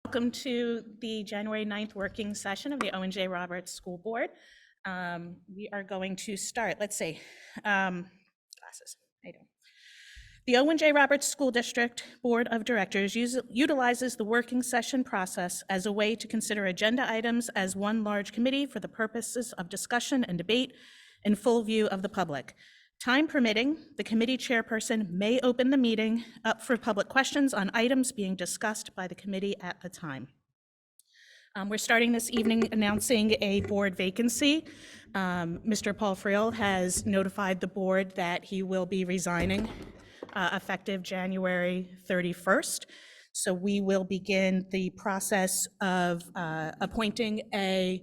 Welcome to the January 9th working session of the Owen J. Roberts School Board. We are going to start, let's see, glasses, I do. The Owen J. Roberts School District Board of Directors utilizes the working session process as a way to consider agenda items as one large committee for the purposes of discussion and debate in full view of the public. Time permitting, the committee chairperson may open the meeting up for public questions on items being discussed by the committee at the time. We're starting this evening announcing a board vacancy. Mr. Paul Friel has notified the board that he will be resigning effective January 31st. So we will begin the process of appointing a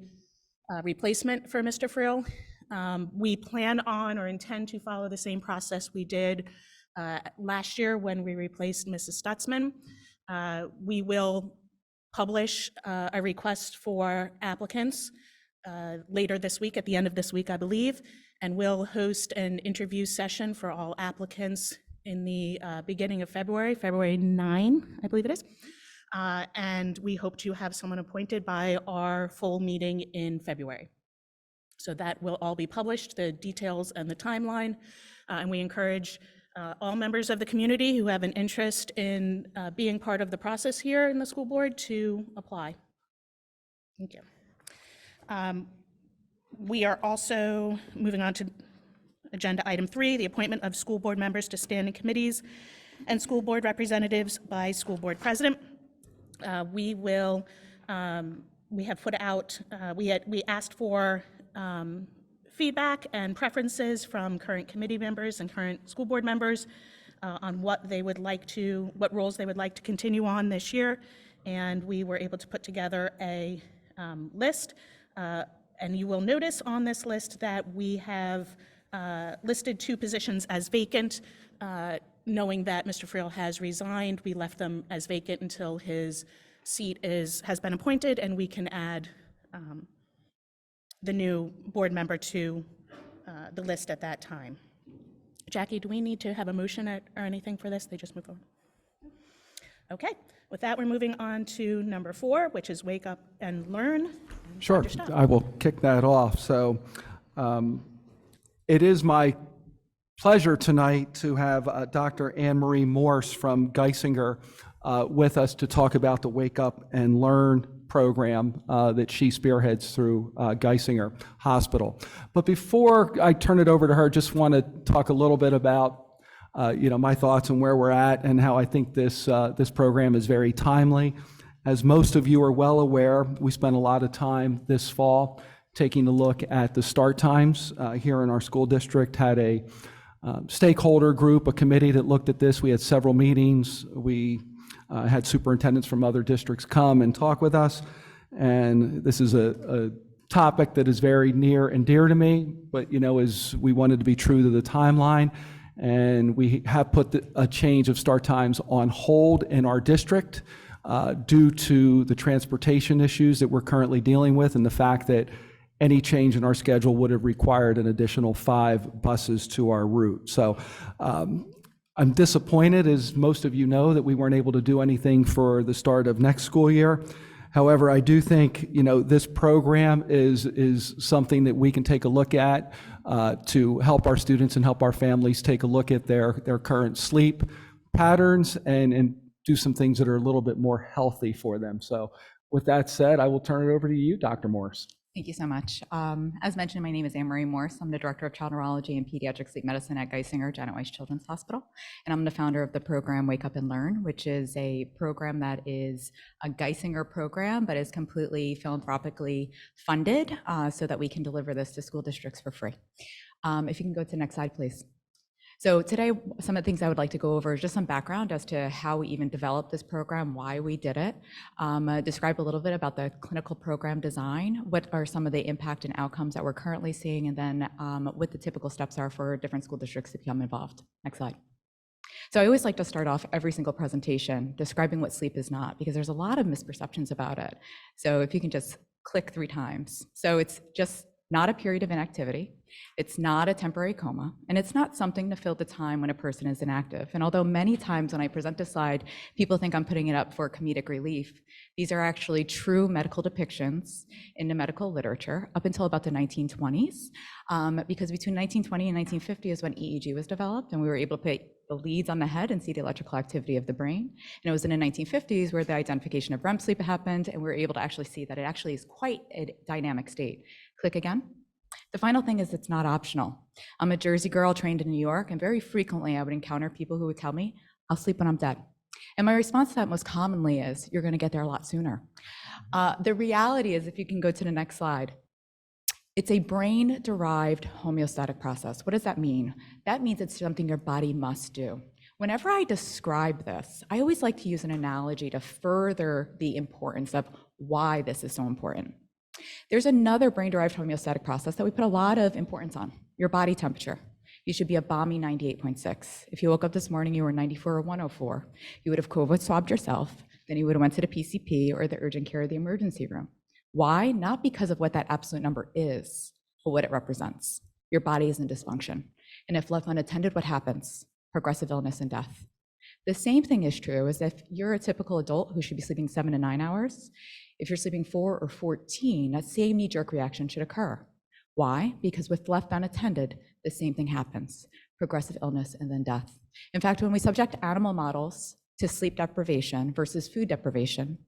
replacement for Mr. Friel. We plan on or intend to follow the same process we did last year when we replaced Mrs. Stutzman. We will publish a request for applicants later this week, at the end of this week, I believe, and we'll host an interview session for all applicants in the beginning of February, February 9, I believe it is. And we hope to have someone appointed by our full meeting in February. So that will all be published, the details and the timeline. And we encourage all members of the community who have an interest in being part of the process here in the school board to apply. Thank you. We are also moving on to agenda item 3, the appointment of school board members to standing committees and school board representatives by school board president. We have put out, we asked for feedback and preferences from current committee members and current school board members on what they would like to, what roles they would like to continue on this year. And we were able to put together a list. And you will notice on this list that we have listed 2 positions as vacant. Knowing that Mr. Friel has resigned, we left them as vacant until his seat has been appointed and we can add the new board member to the list at that time. Jackie, do we need to have a motion or anything for this? They just move on. Okay, with that, we're moving on to number 4, which is Wake Up and Learn. Sure, I will kick that off. So it is my pleasure tonight to have Dr. Anne Marie Morse from Geisinger with us to talk about the Wake Up and Learn program that she spearheads through Geisinger Hospital. But before I turn it over to her, just want to talk a little bit about my thoughts on where we're at and how I think this program is very timely. As most of you are well aware, we spent a lot of time this fall taking a look at the start times here in our school district, had a stakeholder group, a committee that looked at this. We had several meetings. We had superintendents from other districts come and talk with us. And this is a topic that is very near and dear to me, but as we wanted to be true to the timeline, and we have put a change of start times on hold in our district due to the transportation issues that we're currently dealing with and the fact that any change in our schedule would have required an additional 5 buses to our route. So I'm disappointed, as most of you know, that we weren't able to do anything for the start of next school year. However, I do think this program is something that we can take a look at to help our students and help our families take a look at their current sleep patterns and do some things that are a little bit more healthy for them. So with that said, I will turn it over to you, Dr. Morse. Thank you so much. As mentioned, my name is Anne Marie Morse. I'm the Director of Child Neurology and Pediatric Sleep Medicine at Geisinger Janet Weiss Children's Hospital. And I'm the founder of the program Wake Up and Learn, which is a program that is a Geisinger program, but is completely philanthropically funded so that we can deliver this to school districts for free. If you can go to the next slide, please. So today, some of the things I would like to go over is just some background as to how we even developed this program, why we did it, describe a little bit about the clinical program design, what are some of the impact and outcomes that we're currently seeing, and then what the typical steps are for different school districts to become involved. Next slide. So I always like to start off every single presentation describing what sleep is not, because there's a lot of misperceptions about it. So if you can just click 3 times. So it's just not a period of inactivity. It's not a temporary coma, and it's not something to fill the time when a person is inactive. And although many times when I present this slide, people think I'm putting it up for comedic relief, these are actually true medical depictions in the medical literature up until about the 1920s, because between 1920 and 1950 is when EEG was developed, and we were able to put the leads on the head and see the electrical activity of the brain. And it was in the 1950s where the identification of REM sleep happened, and we were able to actually see that it actually is quite a dynamic state. Click again. The final thing is it's not optional. I'm a Jersey girl trained in New York, and very frequently I would encounter people who would tell me, I'll sleep when I'm dead. And my response to that most commonly is, you're gonna get there a lot sooner. The reality is, if you can go to the next slide, it's a brain-derived homeostatic process. What does that mean? That means it's something your body must do. Whenever I describe this, I always like to use an analogy to further the importance of why this is so important. There's another brain-derived homeostatic process that we put a lot of importance on, your body temperature. You should be a balmy 98.6. If you woke up this morning, you were 94 or 104, you would have COVID swabbed yourself, then you would have went to the PCP or the urgent care or the emergency room. Why? Not because of what that absolute number is, but what it represents. Your body is in dysfunction. And if left unattended, what happens? Progressive illness and death. The same thing is true as if you're a typical adult who should be sleeping 7 to 9 hours. If you're sleeping 4 or 14, that same knee-jerk reaction should occur. Why? Because with left unattended, the same thing happens. Progressive illness and then death. In fact, when we subject animal models to sleep deprivation versus food deprivation,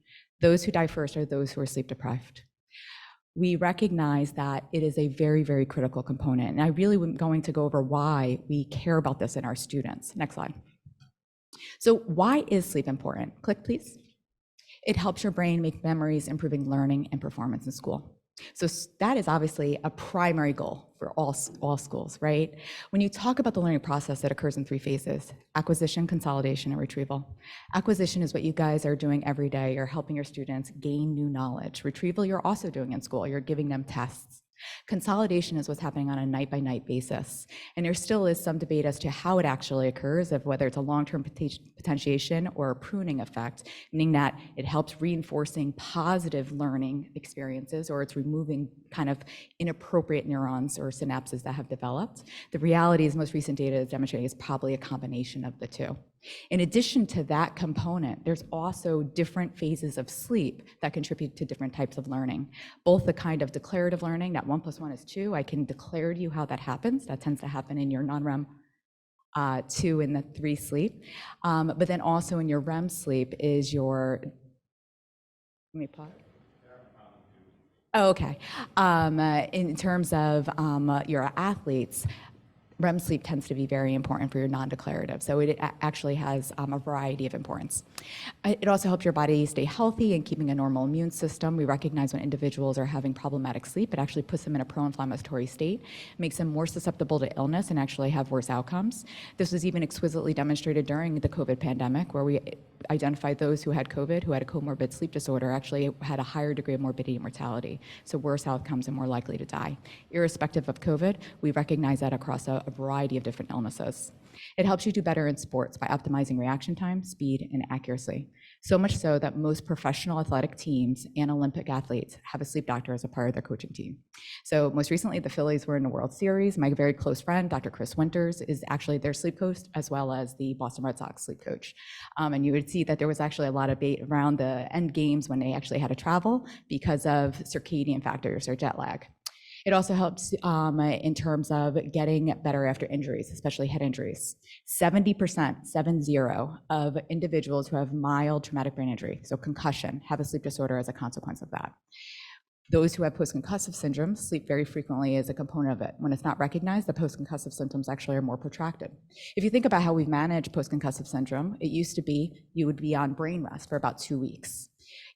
those who die first are those who are sleep deprived. We recognize that it is a very, very critical component. And I really am going to go over why we care about this in our students. Next slide. So why is sleep important? Click, please. It helps your brain make memories, improving learning and performance in school. So that is obviously a primary goal for all schools, right? When you talk about the learning process, that occurs in 3 phases: acquisition, consolidation, and retrieval. Acquisition is what you guys are doing every day. You're helping your students gain new knowledge. Retrieval, you're also doing in school. You're giving them tests. Consolidation is what's happening on a night-by-night basis. And there still is some debate as to how it actually occurs, of whether it's a long-term potentiation or a pruning effect, meaning that it helps reinforcing positive learning experiences, or it's removing kind of inappropriate neurons or synapses that have developed. The reality is most recent data is demonstrating it's probably a combination of the two. In addition to that component, there's also different phases of sleep that contribute to different types of learning. Both the kind of declarative learning, that 1 + 1 is 2, I can declare to you how that happens. That tends to happen in your non-REM 2 and the 3 sleep. But then also in your REM sleep is your, let me pause. Oh, okay. In terms of your athletes, REM sleep tends to be very important for your non-declarative, so it actually has a variety of importance. It also helps your body stay healthy and keeping a normal immune system. We recognize when individuals are having problematic sleep, it actually puts them in a pro-inflammatory state, makes them more susceptible to illness and actually have worse outcomes. This was even exquisitely demonstrated during the COVID pandemic, where we identified those who had COVID, who had a comorbid sleep disorder, actually had a higher degree of morbidity and mortality, so worse outcomes and more likely to die. Irrespective of COVID, we recognize that across a variety of different illnesses. It helps you do better in sports by optimizing reaction time, speed, and accuracy. So much so that most professional athletic teams and Olympic athletes have a sleep doctor as a part of their coaching team. So most recently, the Phillies were in the World Series. My very close friend, Dr. Chris Winters, is actually their sleep coach, as well as the Boston Red Sox sleep coach. And you would see that there was actually a lot of debate around the end games when they actually had to travel because of circadian factors or jet lag. It also helps in terms of getting better after injuries, especially head injuries. 70%, 70, of individuals who have mild traumatic brain injury, so concussion, have a sleep disorder as a consequence of that. Those who have post-concussive syndrome, sleep very frequently is a component of it. When it's not recognized, the post-concussive symptoms actually are more protracted. If you think about how we've managed post-concussive syndrome, it used to be you would be on brain rest for about 2 weeks.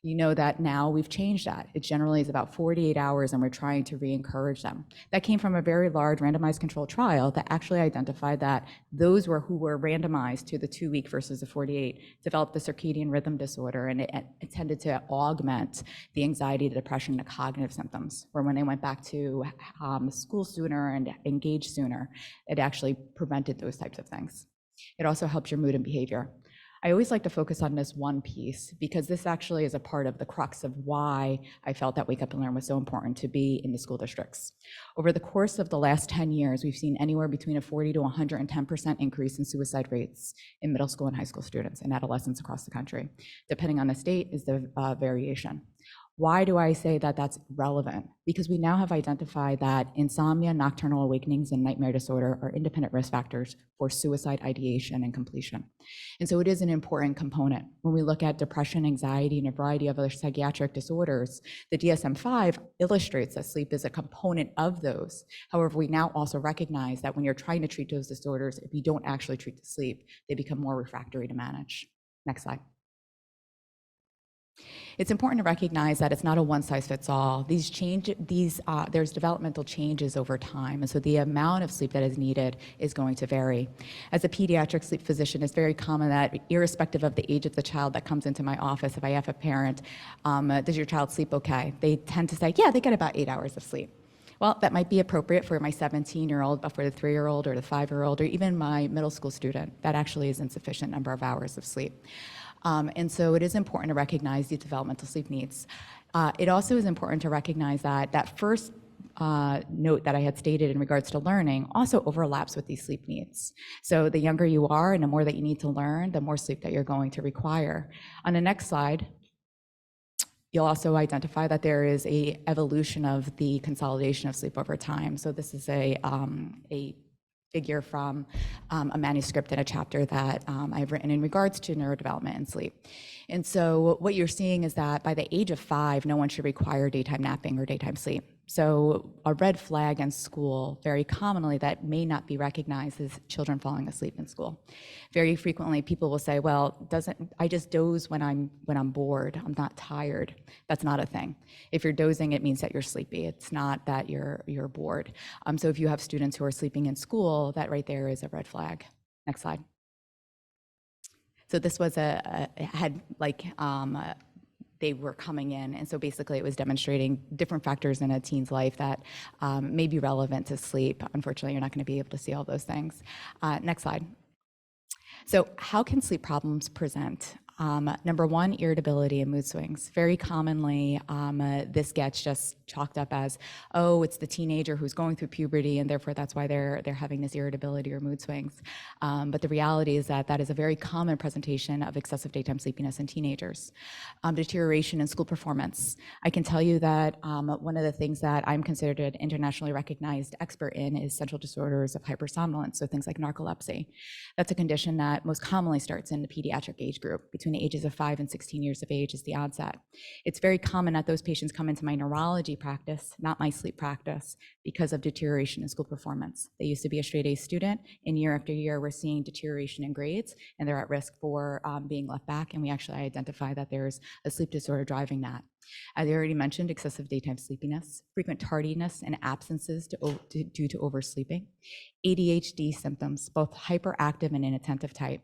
You know that now we've changed that. It generally is about 48 hours, and we're trying to re-encourage them. That came from a very large randomized controlled trial that actually identified that those who were randomized to the 2-week versus the 48 developed the circadian rhythm disorder, and it tended to augment the anxiety, the depression, the cognitive symptoms, where when they went back to school sooner and engaged sooner, it actually prevented those types of things. It also helps your mood and behavior. I always like to focus on this one piece because this actually is a part of the crux of why I felt that Wake Up and Learn was so important to be in the school districts. Over the course of the last 10 years, we've seen anywhere between a 40 to 110% increase in suicide rates in middle school and high school students and adolescents across the country. Depending on the state is the variation. Why do I say that that's relevant? Because we now have identified that insomnia, nocturnal awakenings, and nightmare disorder are independent risk factors for suicide ideation and completion. And so it is an important component. When we look at depression, anxiety, and a variety of other psychiatric disorders, the DSM-5 illustrates that sleep is a component of those. However, we now also recognize that when you're trying to treat those disorders, if you don't actually treat the sleep, they become more refractory to manage. Next slide. It's important to recognize that it's not a one-size-fits-all. There's developmental changes over time, and so the amount of sleep that is needed is going to vary. As a pediatric sleep physician, it's very common that irrespective of the age of the child that comes into my office, if I have a parent, does your child sleep okay? They tend to say, yeah, they get about 8 hours of sleep. Well, that might be appropriate for my 17-year-old, but for the 3-year-old or the 5-year-old, or even my middle school student, that actually is insufficient number of hours of sleep. And so it is important to recognize these developmental sleep needs. It also is important to recognize that that first note that I had stated in regards to learning also overlaps with these sleep needs. So the younger you are and the more that you need to learn, the more sleep that you're going to require. On the next slide, you'll also identify that there is a evolution of the consolidation of sleep over time. So this is a figure from a manuscript in a chapter that I've written in regards to neurodevelopment and sleep. And so what you're seeing is that by the age of 5, no one should require daytime napping or daytime sleep. So a red flag in school, very commonly, that may not be recognized is children falling asleep in school. Very frequently, people will say, well, I just doze when I'm bored, I'm not tired. That's not a thing. If you're dozing, it means that you're sleepy. It's not that you're bored. So if you have students who are sleeping in school, that right there is a red flag. Next slide. So this was they were coming in, and so basically it was demonstrating different factors in a teen's life that may be relevant to sleep. Unfortunately, you're not going to be able to see all those things. Next slide. So how can sleep problems present? Number one, irritability and mood swings. Very commonly, this gets just chalked up as, oh, it's the teenager who's going through puberty, and therefore that's why they're having this irritability or mood swings. But the reality is that that is a very common presentation of excessive daytime sleepiness in teenagers. Deterioration in school performance. I can tell you that one of the things that I'm considered an internationally recognized expert in is central disorders of hypersomnolence, so things like narcolepsy. That's a condition that most commonly starts in the pediatric age group. Between the ages of 5 and 16 years of age is the onset. It's very common that those patients come into my neurology practice, not my sleep practice, because of deterioration in school performance. They used to be a straight A student, and year after year we're seeing deterioration in grades, and they're at risk for being left back, and we actually identify that there's a sleep disorder driving that. As I already mentioned, excessive daytime sleepiness, frequent tardiness and absences due to oversleeping, ADHD symptoms, both hyperactive and inattentive type.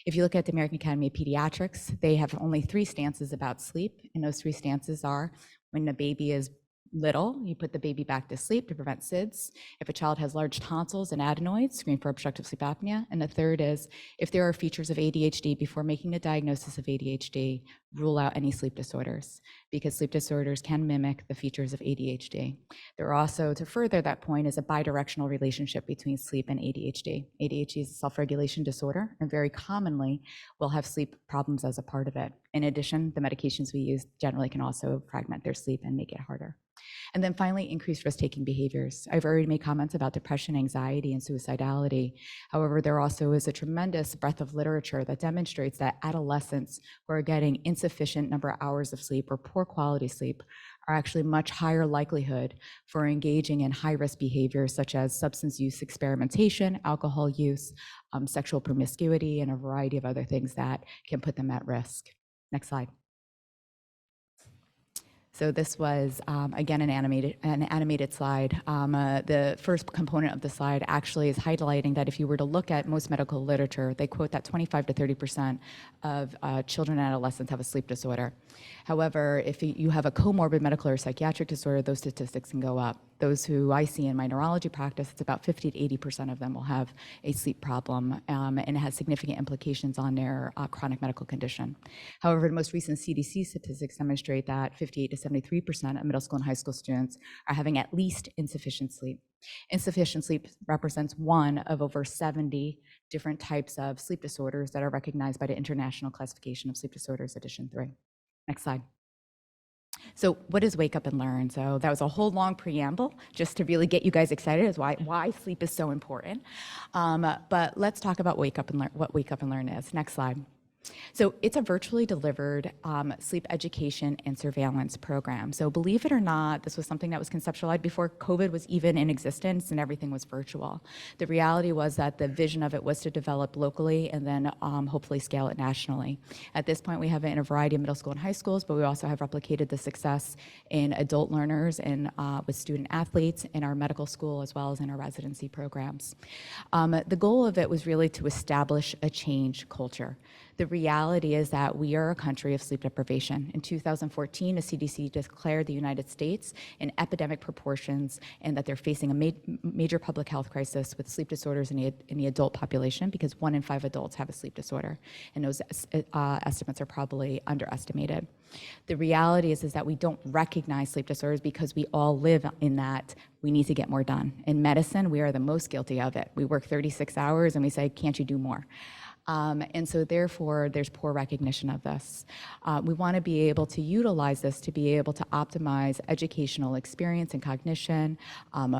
If you look at the American Academy of Pediatrics, they have only 3 stances about sleep, and those 3 stances are when the baby is little, you put the baby back to sleep to prevent SIDS. If a child has large tonsils and adenoids, screen for obstructive sleep apnea. And the third is, if there are features of ADHD, before making the diagnosis of ADHD, rule out any sleep disorders, because sleep disorders can mimic the features of ADHD. There are also, to further that point, is a bidirectional relationship between sleep and ADHD. ADHD is a self-regulation disorder, and very commonly will have sleep problems as a part of it. In addition, the medications we use generally can also fragment their sleep and make it harder. And then finally, increased risk-taking behaviors. I've already made comments about depression, anxiety, and suicidality. However, there also is a tremendous breadth of literature that demonstrates that adolescents who are getting insufficient number of hours of sleep or poor quality sleep are actually much higher likelihood for engaging in high-risk behaviors such as substance use experimentation, alcohol use, sexual promiscuity, and a variety of other things that can put them at risk. Next slide. So this was, again, an animated slide. The first component of the slide actually is highlighting that if you were to look at most medical literature, they quote that 25 to 30% of children and adolescents have a sleep disorder. However, if you have a comorbid medical or psychiatric disorder, those statistics can go up. those who I see in my neurology practice, it's about 50 to 80% of them will have a sleep problem, and it has significant implications on their chronic medical condition. However, the most recent CDC statistics demonstrate that 58 to 73% of middle school and high school students are having at least insufficient sleep. Insufficient sleep represents one of over 70 different types of sleep disorders that are recognized by the International Classification of Sleep Disorders, Edition 3. Next slide. So what is Wake Up and Learn? So that was a whole long preamble just to really get you guys excited as why sleep is so important. But let's talk about Wake Up and Learn, what Wake Up and Learn is. Next slide. So it's a virtually delivered sleep education and surveillance program. So believe it or not, this was something that was conceptualized before COVID was even in existence and everything was virtual. The reality was that the vision of it was to develop locally and then hopefully scale it nationally. At this point, we have it in a variety of middle school and high schools, but we also have replicated the success in adult learners and with student athletes in our medical school as well as in our residency programs. The goal of it was really to establish a change culture. The reality is that we are a country of sleep deprivation. In 2014, the CDC declared the United States in epidemic proportions and that they're facing a major public health crisis with sleep disorders in the adult population because 1 in 5 adults have a sleep disorder, and those estimates are probably underestimated. The reality is that we don't recognize sleep disorders because we all live in that we need to get more done. In medicine, we are the most guilty of it. We work 36 hours and we say, can't you do more? And so therefore, there's poor recognition of this. We want to be able to utilize this to be able to optimize educational experience and cognition,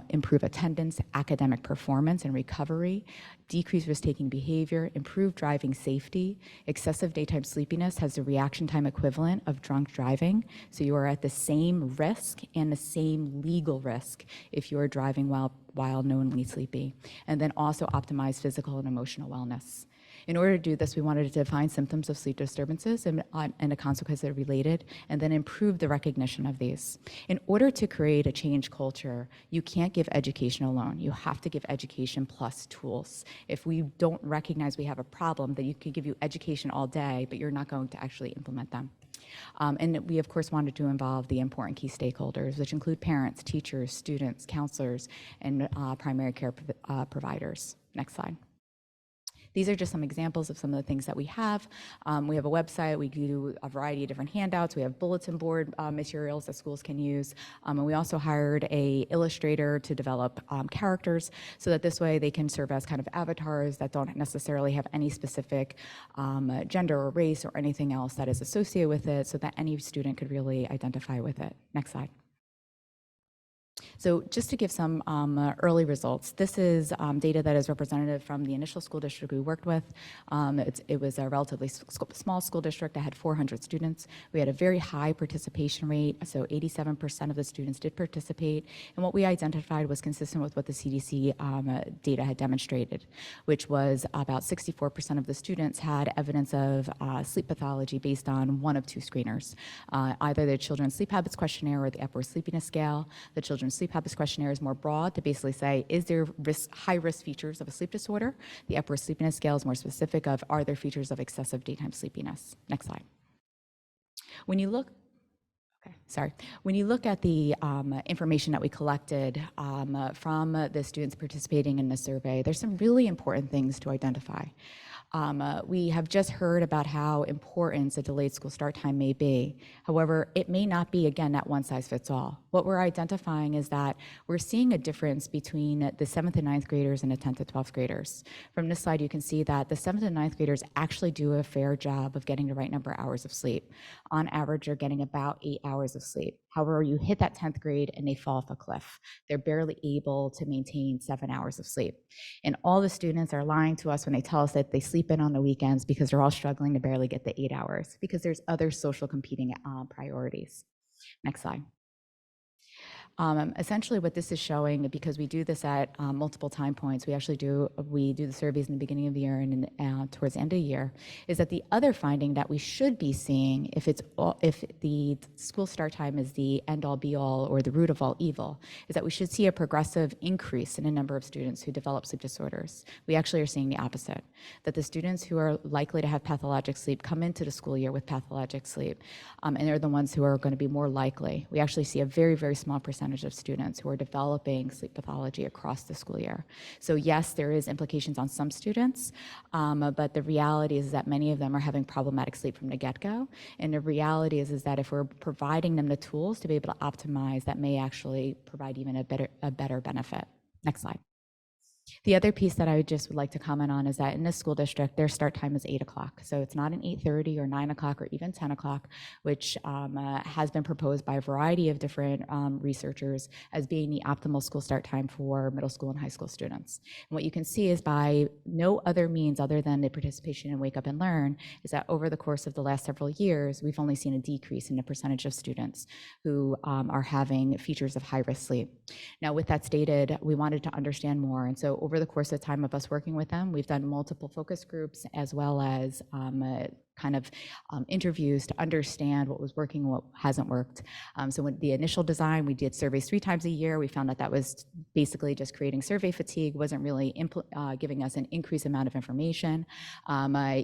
improve attendance, academic performance and recovery, decrease risk-taking behavior, improve driving safety. Excessive daytime sleepiness has the reaction time equivalent of drunk driving. So you are at the same risk and the same legal risk if you are driving while knowingly sleepy. And then also optimize physical and emotional wellness. In order to do this, we wanted to define symptoms of sleep disturbances and the consequences that are related, and then improve the recognition of these. In order to create a change culture, you can't give education alone. You have to give education plus tools. If we don't recognize we have a problem, then you can give you education all day, but you're not going to actually implement them. And we, of course, wanted to involve the important key stakeholders, which include parents, teachers, students, counselors, and primary care providers. Next slide. These are just some examples of some of the things that we have. We have a website, we do a variety of different handouts, we have bulletin board materials that schools can use, and we also hired an illustrator to develop characters so that this way they can serve as kind of avatars that don't necessarily have any specific gender or race or anything else that is associated with it so that any student could really identify with it. Next slide. So just to give some early results, this is data that is representative from the initial school district we worked with. It was a relatively small school district that had 400 students. We had a very high participation rate, so 87% of the students did participate. And what we identified was consistent with what the CDC data had demonstrated, which was about 64% of the students had evidence of sleep pathology based on one of two screeners, either the Children's Sleep Habits Questionnaire or the Epworth Sleepiness Scale. The Children's Sleep Habits Questionnaire is more broad to basically say, is there high-risk features of a sleep disorder? The Epworth Sleepiness Scale is more specific of, are there features of excessive daytime sleepiness? Next slide. When you look at the information that we collected from the students participating in the survey, there's some really important things to identify. We have just heard about how important a delayed school start time may be. However, it may not be, again, that one size fits all. What we're identifying is that we're seeing a difference between the 7th and 9th graders and the 10th to 12th graders. From this slide, you can see that the 7th and 9th graders actually do a fair job of getting the right number of hours of sleep. On average, they're getting about 8 hours of sleep. However, you hit that 10th grade and they fall off a cliff. They're barely able to maintain 7 hours of sleep. And all the students are lying to us when they tell us that they sleep in on the weekends because they're all struggling to barely get the 8 hours because there's other social competing priorities. Next slide. Essentially what this is showing, because we do this at multiple time points, we do the surveys in the beginning of the year and towards the end of the year, is that the other finding that we should be seeing if the school start time is the end all be all or the root of all evil, is that we should see a progressive increase in the number of students who develop sleep disorders. We actually are seeing the opposite, that the students who are likely to have pathologic sleep come into the school year with pathologic sleep, and they're the ones who are going to be more likely. We actually see a very, very small percentage percentage of students who are developing sleep pathology across the school year. So yes, there is implications on some students, but the reality is that many of them are having problematic sleep from the get-go. And the reality is that if we're providing them the tools to be able to optimize, that may actually provide even a better benefit. Next slide. The other piece that I just would like to comment on is that in this school district, their start time is 8 o'clock. So it's not an 8:30 or 9 o'clock or even 10 o'clock, which has been proposed by a variety of different researchers as being the optimal school start time for middle school and high school students. And what you can see is by no other means other than the participation in Wake Up and Learn is that over the course of the last several years, we've only seen a decrease in the percentage of students who are having features of high-risk sleep. Now, with that stated, we wanted to understand more. And so over the course of time of us working with them, we've done multiple focus groups as well as interviews to understand what was working and what hasn't worked. So with the initial design, we did surveys 3 times a year. We found that that was basically just creating survey fatigue, wasn't really giving us an increased amount of information.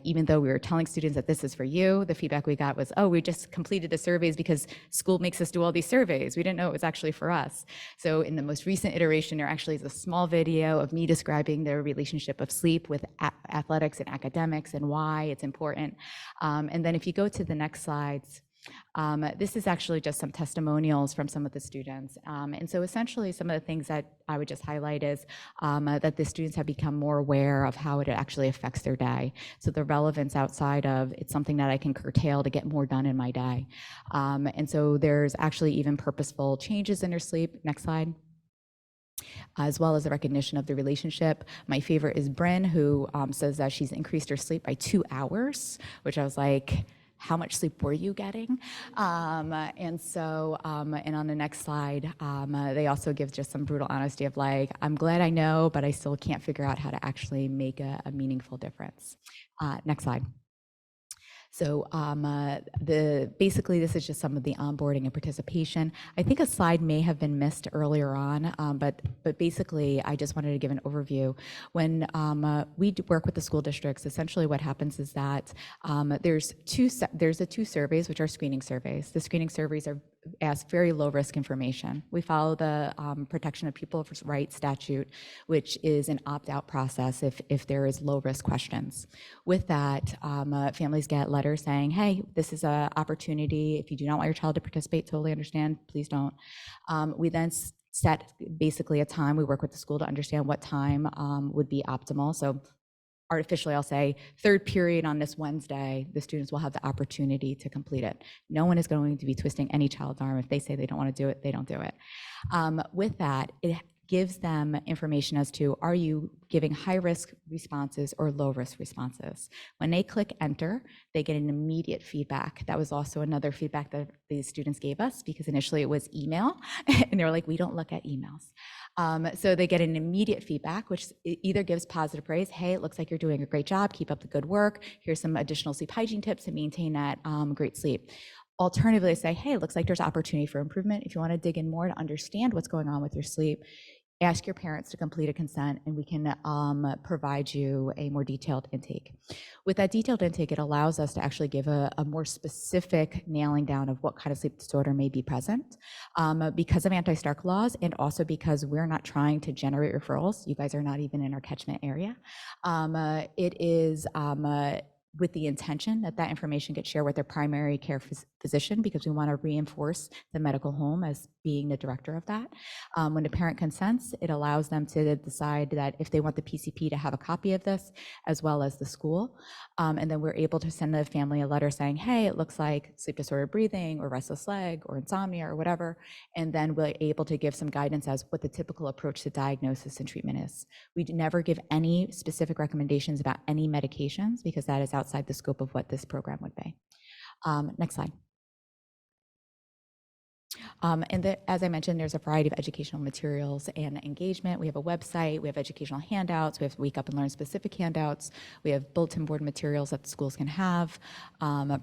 Even though we were telling students that this is for you, the feedback we got was, oh, we just completed the surveys because school makes us do all these surveys. We didn't know it was actually for us. So in the most recent iteration, there actually is a small video of me describing the relationship of sleep with athletics and academics and why it's important. And then if you go to the next slides, this is actually just some testimonials from some of the students. And so essentially some of the things that I would just highlight is that the students have become more aware of how it actually affects their day. So the relevance outside of it's something that I can curtail to get more done in my day. And so there's actually even purposeful changes in their sleep. Next slide. As well as the recognition of the relationship. My favorite is Bryn, who says that she's increased her sleep by 2 hours, which I was like, how much sleep were you getting? And on the next slide, they also give just some brutal honesty of like, I'm glad I know, but I still can't figure out how to actually make a meaningful difference. Next slide. So basically, this is just some of the onboarding and participation. I think a slide may have been missed earlier on, but basically, I just wanted to give an overview. When we work with the school districts, essentially what happens is that there's the 2 surveys, which are screening surveys. The screening surveys ask very low-risk information. We follow the Protection of People's Rights statute, which is an opt-out process if there is low-risk questions. With that, families get letters saying, hey, this is an opportunity. If you do not want your child to participate, totally understand, please don't. We then set basically a time. We work with the school to understand what time would be optimal. So artificially, I'll say, 3rd period on this Wednesday, the students will have the opportunity to complete it. No one is going to be twisting any child's arm. If they say they don't want to do it, they don't do it. With that, it gives them information as to, are you giving high-risk responses or low-risk responses? When they click enter, they get an immediate feedback. That was also another feedback that the students gave us, because initially it was email, and they were like, we don't look at emails. So they get an immediate feedback, which either gives positive praise, hey, it looks like you're doing a great job, keep up the good work, here's some additional sleep hygiene tips to maintain that great sleep. Alternatively, say, hey, it looks like there's opportunity for improvement. If you want to dig in more to understand what's going on with your sleep, ask your parents to complete a consent, and we can provide you a more detailed intake. With that detailed intake, it allows us to actually give a more specific nailing down of what kind of sleep disorder may be present. Because of anti-Stark laws, and also because we're not trying to generate referrals, you guys are not even in our catchment area, it is with the intention that that information gets shared with their primary care physician, because we want to reinforce the medical home as being the director of that. When the parent consents, it allows them to decide that if they want the PCP to have a copy of this, as well as the school. And then we're able to send the family a letter saying, hey, it looks like sleep disordered breathing or restless leg or insomnia or whatever. And then we're able to give some guidance as what the typical approach to diagnosis and treatment is. We never give any specific recommendations about any medications, because that is outside the scope of what this program would be. Next slide. As I mentioned, there's a variety of educational materials and engagement. We have a website, we have educational handouts, we have Wake Up and Learn specific handouts, we have bulletin board materials that the schools can have,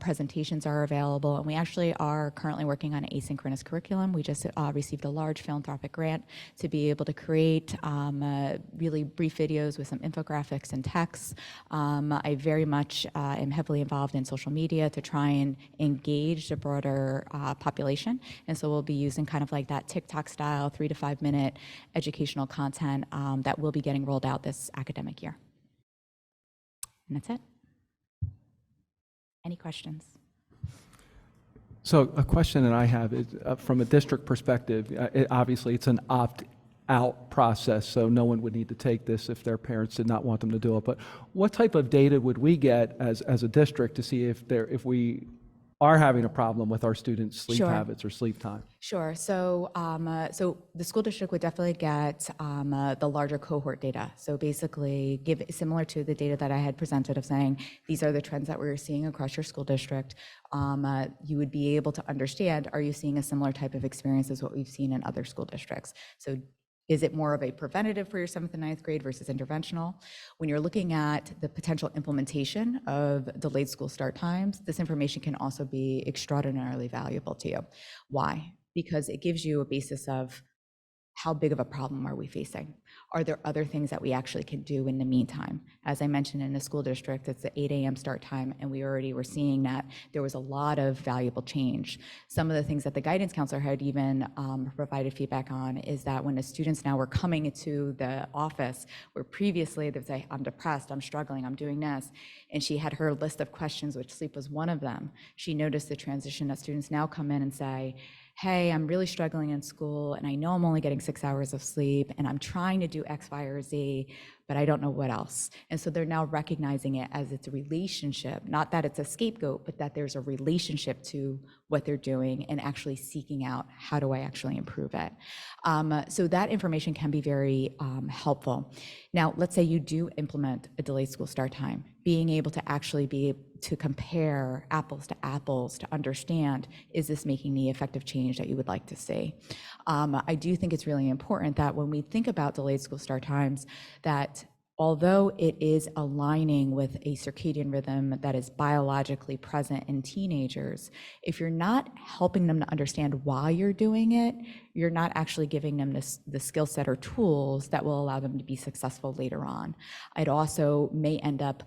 presentations are available, and we actually are currently working on an asynchronous curriculum. We just received a large philanthropic grant to be able to create really brief videos with some infographics and texts. I very much am heavily involved in social media to try and engage the broader population, and so we'll be using kind of like that TikTok style 3 to 5 minute educational content that will be getting rolled out this academic year. And that's it. Any questions? So a question that I have is, from a district perspective, obviously it's an opt-out process, so no one would need to take this if their parents did not want them to do it. But what type of data would we get as a district to see if we are having a problem with our students' sleep Sure. habits or sleep time? Sure. So, so the school district would definitely get the larger cohort data. So basically, similar to the data that I had presented of saying these are the trends that we're seeing across your school district. You would be able to understand: are you seeing a similar type of experience as what we've seen in other school districts? So, is it more of a preventative for your 7th and 9th grade versus interventional? When you're looking at the potential implementation of delayed school start times, this information can also be extraordinarily valuable to you. Why? Because it gives you a basis of how big of a problem are we facing? Are there other things that we actually can do in the meantime? As I mentioned, in the school district, it's the 8 a.m. start time, and we already were seeing that there was a lot of valuable change. Some of the things that the guidance counselor had even provided feedback on is that when the students now were coming into the office, where previously they'd say, I'm depressed, I'm struggling, I'm doing this, and she had her list of questions, which sleep was one of them. She noticed the transition that students now come in and say, hey, I'm really struggling in school, and I know I'm only getting 6 hours of sleep, and I'm trying to do X, Y, or Z, but I don't know what else. And so they're now recognizing it as it's a relationship, not that it's a scapegoat, but that there's a relationship to what they're doing and actually seeking out, how do I actually improve it? So that information can be very helpful. Now, let's say you do implement a delayed school start time, being able to actually be to compare apples to apples to understand, is this making the effective change that you would like to see? I do think it's really important that when we think about delayed school start times, that although it is aligning with a circadian rhythm that is biologically present in teenagers, if you're not helping them to understand why you're doing it, you're not actually giving them the skill set or tools that will allow them to be successful later on. It also may end up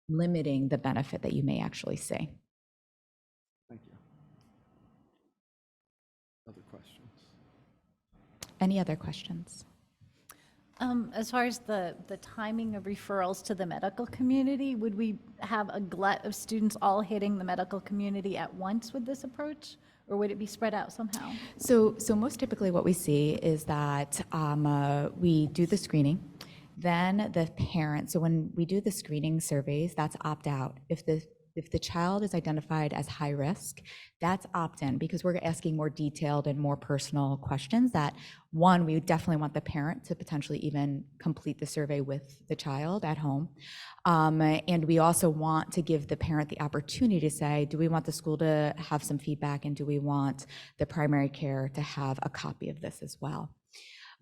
limiting the benefit that you may actually see. Thank you. Other questions? Any other questions? As far as the timing of referrals to the medical community, would we have a glut of students all hitting the medical community at once with this approach, or would it be spread out somehow? So most typically what we see is that we do the screening, then the parent, so when we do the screening surveys, that's opt-out. If the child is identified as high risk, that's opt-in, because we're asking more detailed and more personal questions that, one, we would definitely want the parent to potentially even complete the survey with the child at home. And we also want to give the parent the opportunity to say, do we want the school to have some feedback, and do we want the primary care to have a copy of this as well?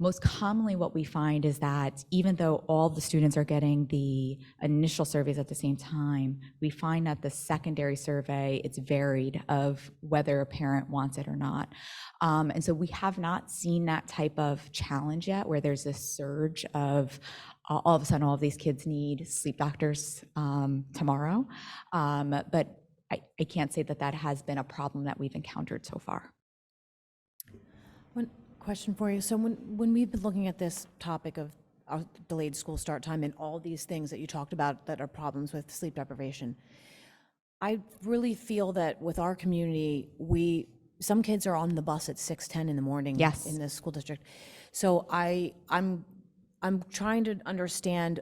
Most commonly what we find is that even though all the students are getting the initial surveys at the same time, we find that the secondary survey, it's varied of whether a parent wants it or not. And so we have not seen that type of challenge yet, where there's this surge of all of a sudden all of these kids need sleep doctors tomorrow. But I can't say that that has been a problem that we've encountered so far. One question for you. So when we've been looking at this topic of delayed school start time and all these things that you talked about that are problems with sleep deprivation, I really feel that with our community, some kids are on the bus at 6:10 in the morning. Yes. In the school district. So I'm trying to understand,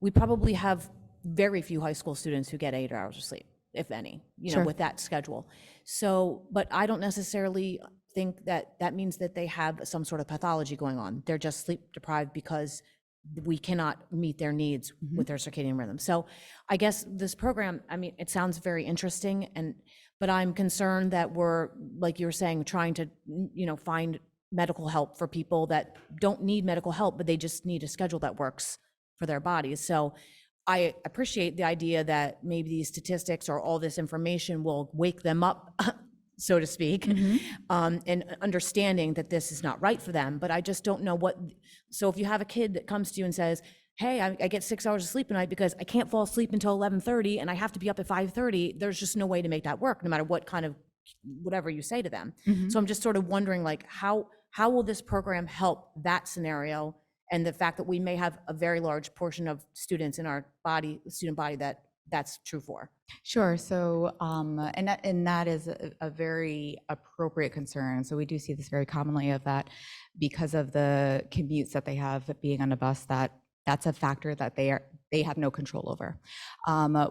we probably have very few high school students who get 8 hours of sleep, if any, Sure. with that schedule. So, but I don't necessarily think that means that they have some sort of pathology going on. They're just sleep deprived because we cannot meet their needs with their circadian rhythm. So I guess this program, I mean, it sounds very interesting, but I'm concerned that we're, like you were saying, trying to, find medical help for people that don't need medical help, but they just need a schedule that works for their bodies. So I appreciate the idea that maybe these statistics or all this information will wake them up, so to speak, and understanding that this is not right for them. But I just don't know so if you have a kid that comes to you and says, hey, I get 6 hours of sleep a night because I can't fall asleep until 11:30 and I have to be up at 5:30, there's just no way to make that work, no matter what kind of whatever you say to them. So I'm just sort of wondering, like, how will this program help that scenario? And the fact that we may have a very large portion of students in our student body that's true for. Sure. So, and that is a very appropriate concern. So we do see this very commonly of that because of the commutes that they have being on a bus, that's a factor that they have no control over.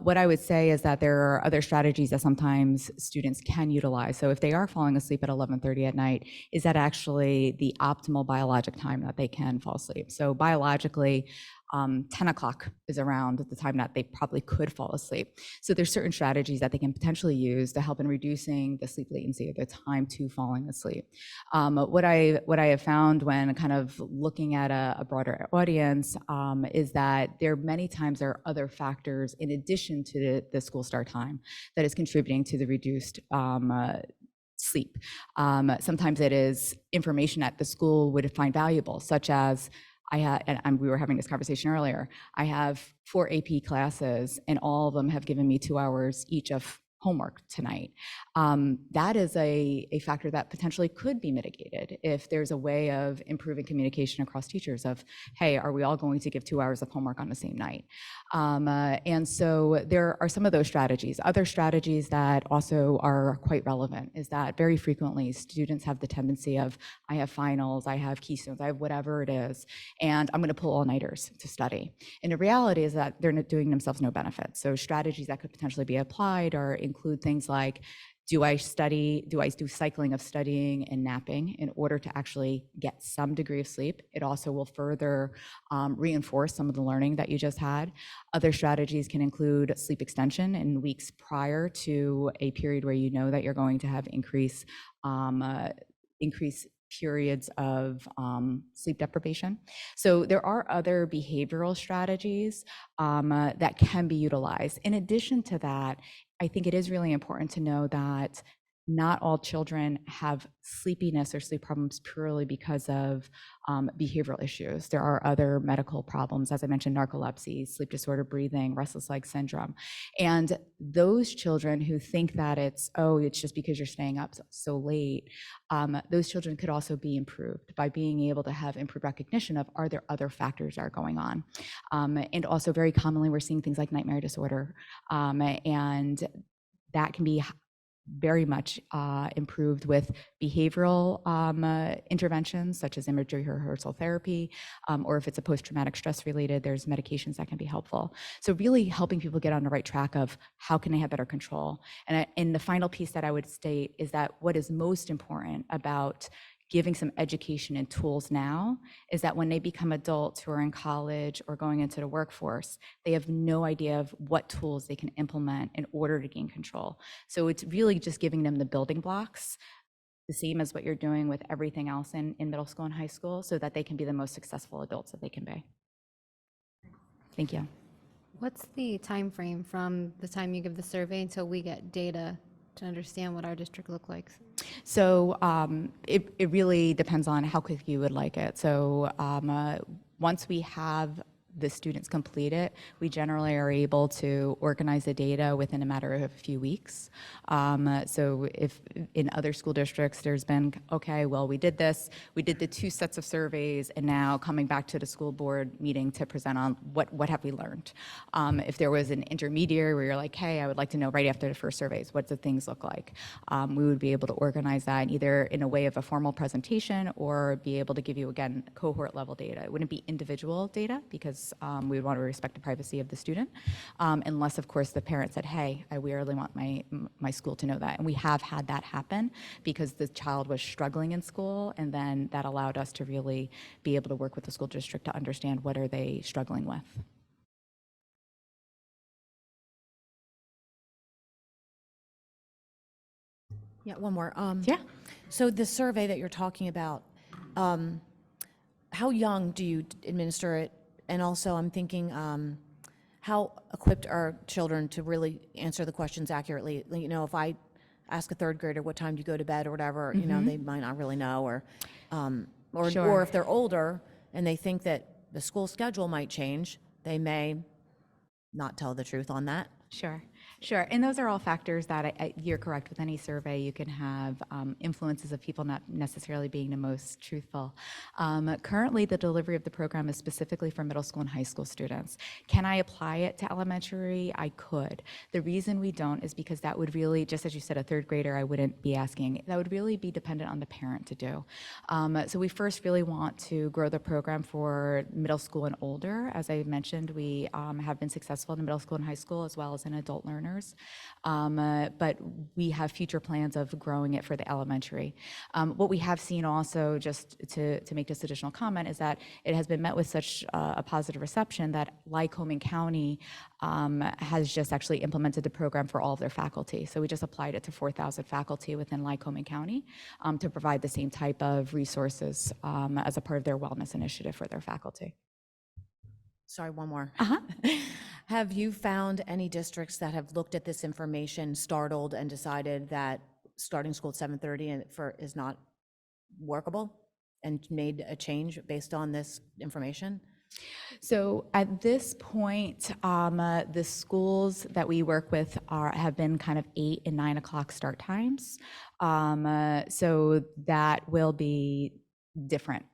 What I would say is that there are other strategies that sometimes students can utilize. So if they are falling asleep at 11:30 at night, is that actually the optimal biologic time that they can fall asleep? So biologically, 10 o'clock is around the time that they probably could fall asleep. So there's certain strategies that they can potentially use to help in reducing the sleep latency or the time to falling asleep. What I have found when kind of looking at a broader audience is that many times there are other factors in addition to the school start time that is contributing to the reduced sleep. Sometimes it is information that the school would find valuable, such as we were having this conversation earlier. I have 4 AP classes, and all of them have given me 2 hours each of homework tonight. That is a factor that potentially could be mitigated if there's a way of improving communication across teachers of, hey, are we all going to give 2 hours of homework on the same night? And so there are some of those strategies. Other strategies that also are quite relevant is that very frequently students have the tendency of, I have finals, I have keystones, I have whatever it is, and I'm going to pull all-nighters to study. And the reality is that they're not doing themselves no benefit. So strategies that could potentially be applied include things like, do I do cycling of studying and napping in order to actually get some degree of sleep? It also will further reinforce some of the learning that you just had. Other strategies can include sleep extension in weeks prior to a period where you know that you're going to have increased periods of sleep deprivation. So there are other behavioral strategies that can be utilized. In addition to that, I think it is really important to know that not all children have sleepiness or sleep problems purely because of behavioral issues. There are other medical problems, as I mentioned, narcolepsy, sleep disorder breathing, restless leg syndrome. And those children who think that it's just because you're staying up so late, those children could also be improved by being able to have improved recognition of, are there other factors that are going on? And also very commonly, we're seeing things like nightmare disorder. And that can be very much improved with behavioral interventions such as imagery rehearsal therapy, or if it's a post-traumatic stress related, there's medications that can be helpful. So really helping people get on the right track of how can they have better control. And the final piece that I would state is that what is most important about giving some education and tools now is that when they become adults who are in college or going into the workforce, they have no idea of what tools they can implement in order to gain control. So it's really just giving them the building blocks, the same as what you're doing with everything else in middle school and high school, so that they can be the most successful adults that they can be. Thank you. What's the time frame from the time you give the survey until we get data to understand what our district looks like? So it really depends on how quick you would like it. So once we have the students complete it, we generally are able to organize the data within a matter of a few weeks. So if in other school districts, there's been, okay, well, we did this, we did the 2 sets of surveys, and now coming back to the school board meeting to present on what have we learned. If there was an intermediary where you're like, hey, I would like to know right after the first surveys, what do things look like? We would be able to organize that either in a way of a formal presentation or be able to give you, again, cohort level data. It wouldn't be individual data because we would want to respect the privacy of the student, unless, of course, the parent said, hey, we really want my school to know that. And we have had that happen because the child was struggling in school, and then that allowed us to really be able to work with the school district to understand what are they struggling with. Yeah, one more. Yeah. So the survey that you're talking about, how young do you administer it? And also I'm thinking, how equipped are children to really answer the questions accurately? You know, if I ask a 3rd grader, what time do you go to bed or whatever, you know, they might not really know, or Sure. if they're older and they think that the school schedule might change, they may not tell the truth on that. Sure. Sure, and those are all factors that you're correct. With any survey, you can have influences of people not necessarily being the most truthful. Currently, the delivery of the program is specifically for middle school and high school students. Can I apply it to elementary? I could. The reason we don't is because that would really, just as you said, a third grader, I wouldn't be asking. That would really be dependent on the parent to do. So we first really want to grow the program for middle school and older. As I mentioned, we have been successful in middle school and high school as well as in adult learners. But we have future plans of growing it for the elementary. What we have seen also, just to make this additional comment, is that it has been met with such a positive reception that Lycoming County has just actually implemented the program for all of their faculty. So we just applied it to 4,000 faculty within Lycoming County to provide the same type of resources as a part of their wellness initiative for their faculty. Sorry, one more. Uh-huh. Have you found any districts that have looked at this information, startled, and decided that starting school at 7:30 is not workable, and made a change based on this information? So at this point, the schools that we work with have been kind of 8 and 9 o'clock start times. So that will be different.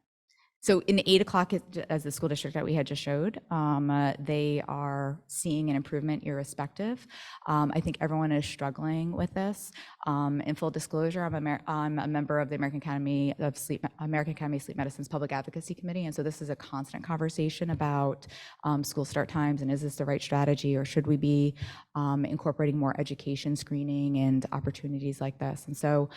So in the 8 o'clock, as the school district that we had just showed, they are seeing an improvement irrespective. I think everyone is struggling with this. In full disclosure, I'm a member of the American Academy of Sleep Medicine's Public Advocacy Committee, and so this is a constant conversation about school start times and is this the right strategy, or should we be incorporating more education, screening, and opportunities like this. And so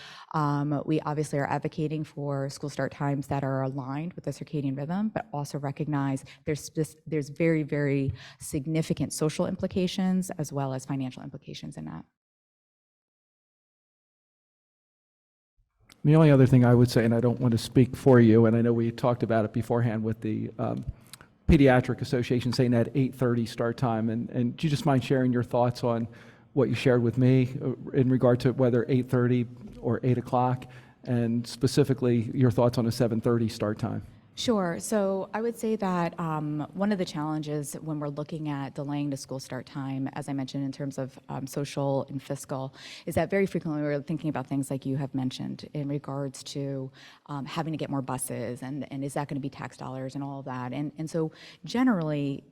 we obviously are advocating for school start times that are aligned with the circadian rhythm, but also recognize there's very, very significant social implications as well as financial implications in that. The only other thing I would say, and I don't want to speak for you, and I know we talked about it beforehand with the Pediatric Association saying that 8:30 start time, and do you just mind sharing your thoughts on what you shared with me in regard to whether 8:30 or 8 o'clock, and specifically your thoughts on a 7:30 start time? Sure. So I would say that one of the challenges when we're looking at delaying the school start time, as I mentioned, in terms of social and fiscal, is that very frequently we're thinking about things like you have mentioned in regards to having to get more buses, and is that going to be tax dollars and all of that. And so generally,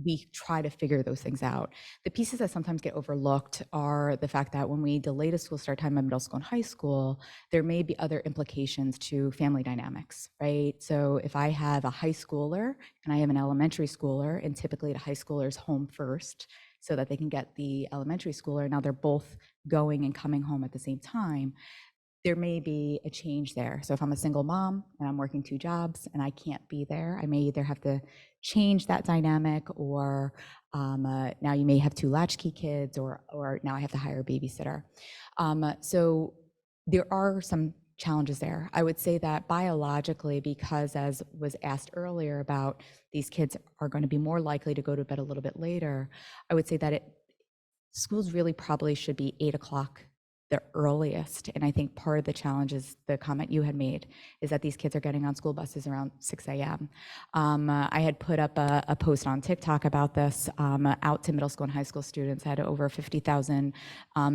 we try to figure those things out. The pieces that sometimes get overlooked are the fact that when we delay the school start time in middle school and high school, there may be other implications to family dynamics, right? So if I have a high schooler and I have an elementary schooler, and typically the high schooler's home first so that they can get the elementary schooler, now they're both going and coming home at the same time, there may be a change there. So if I'm a single mom and I'm working 2 jobs and I can't be there, I may either have to change that dynamic, or now you may have 2 latchkey kids, or now I have to hire a babysitter. So there are some challenges there. I would say that biologically, because as was asked earlier about these kids are going to be more likely to go to bed a little bit later, I would say that schools really probably should be 8 o'clock the earliest. And I think part of the challenge is the comment you had made, is that these kids are getting on school buses around 6 a.m. I had put up a post on TikTok about this out to middle school and high school students, had over 50,000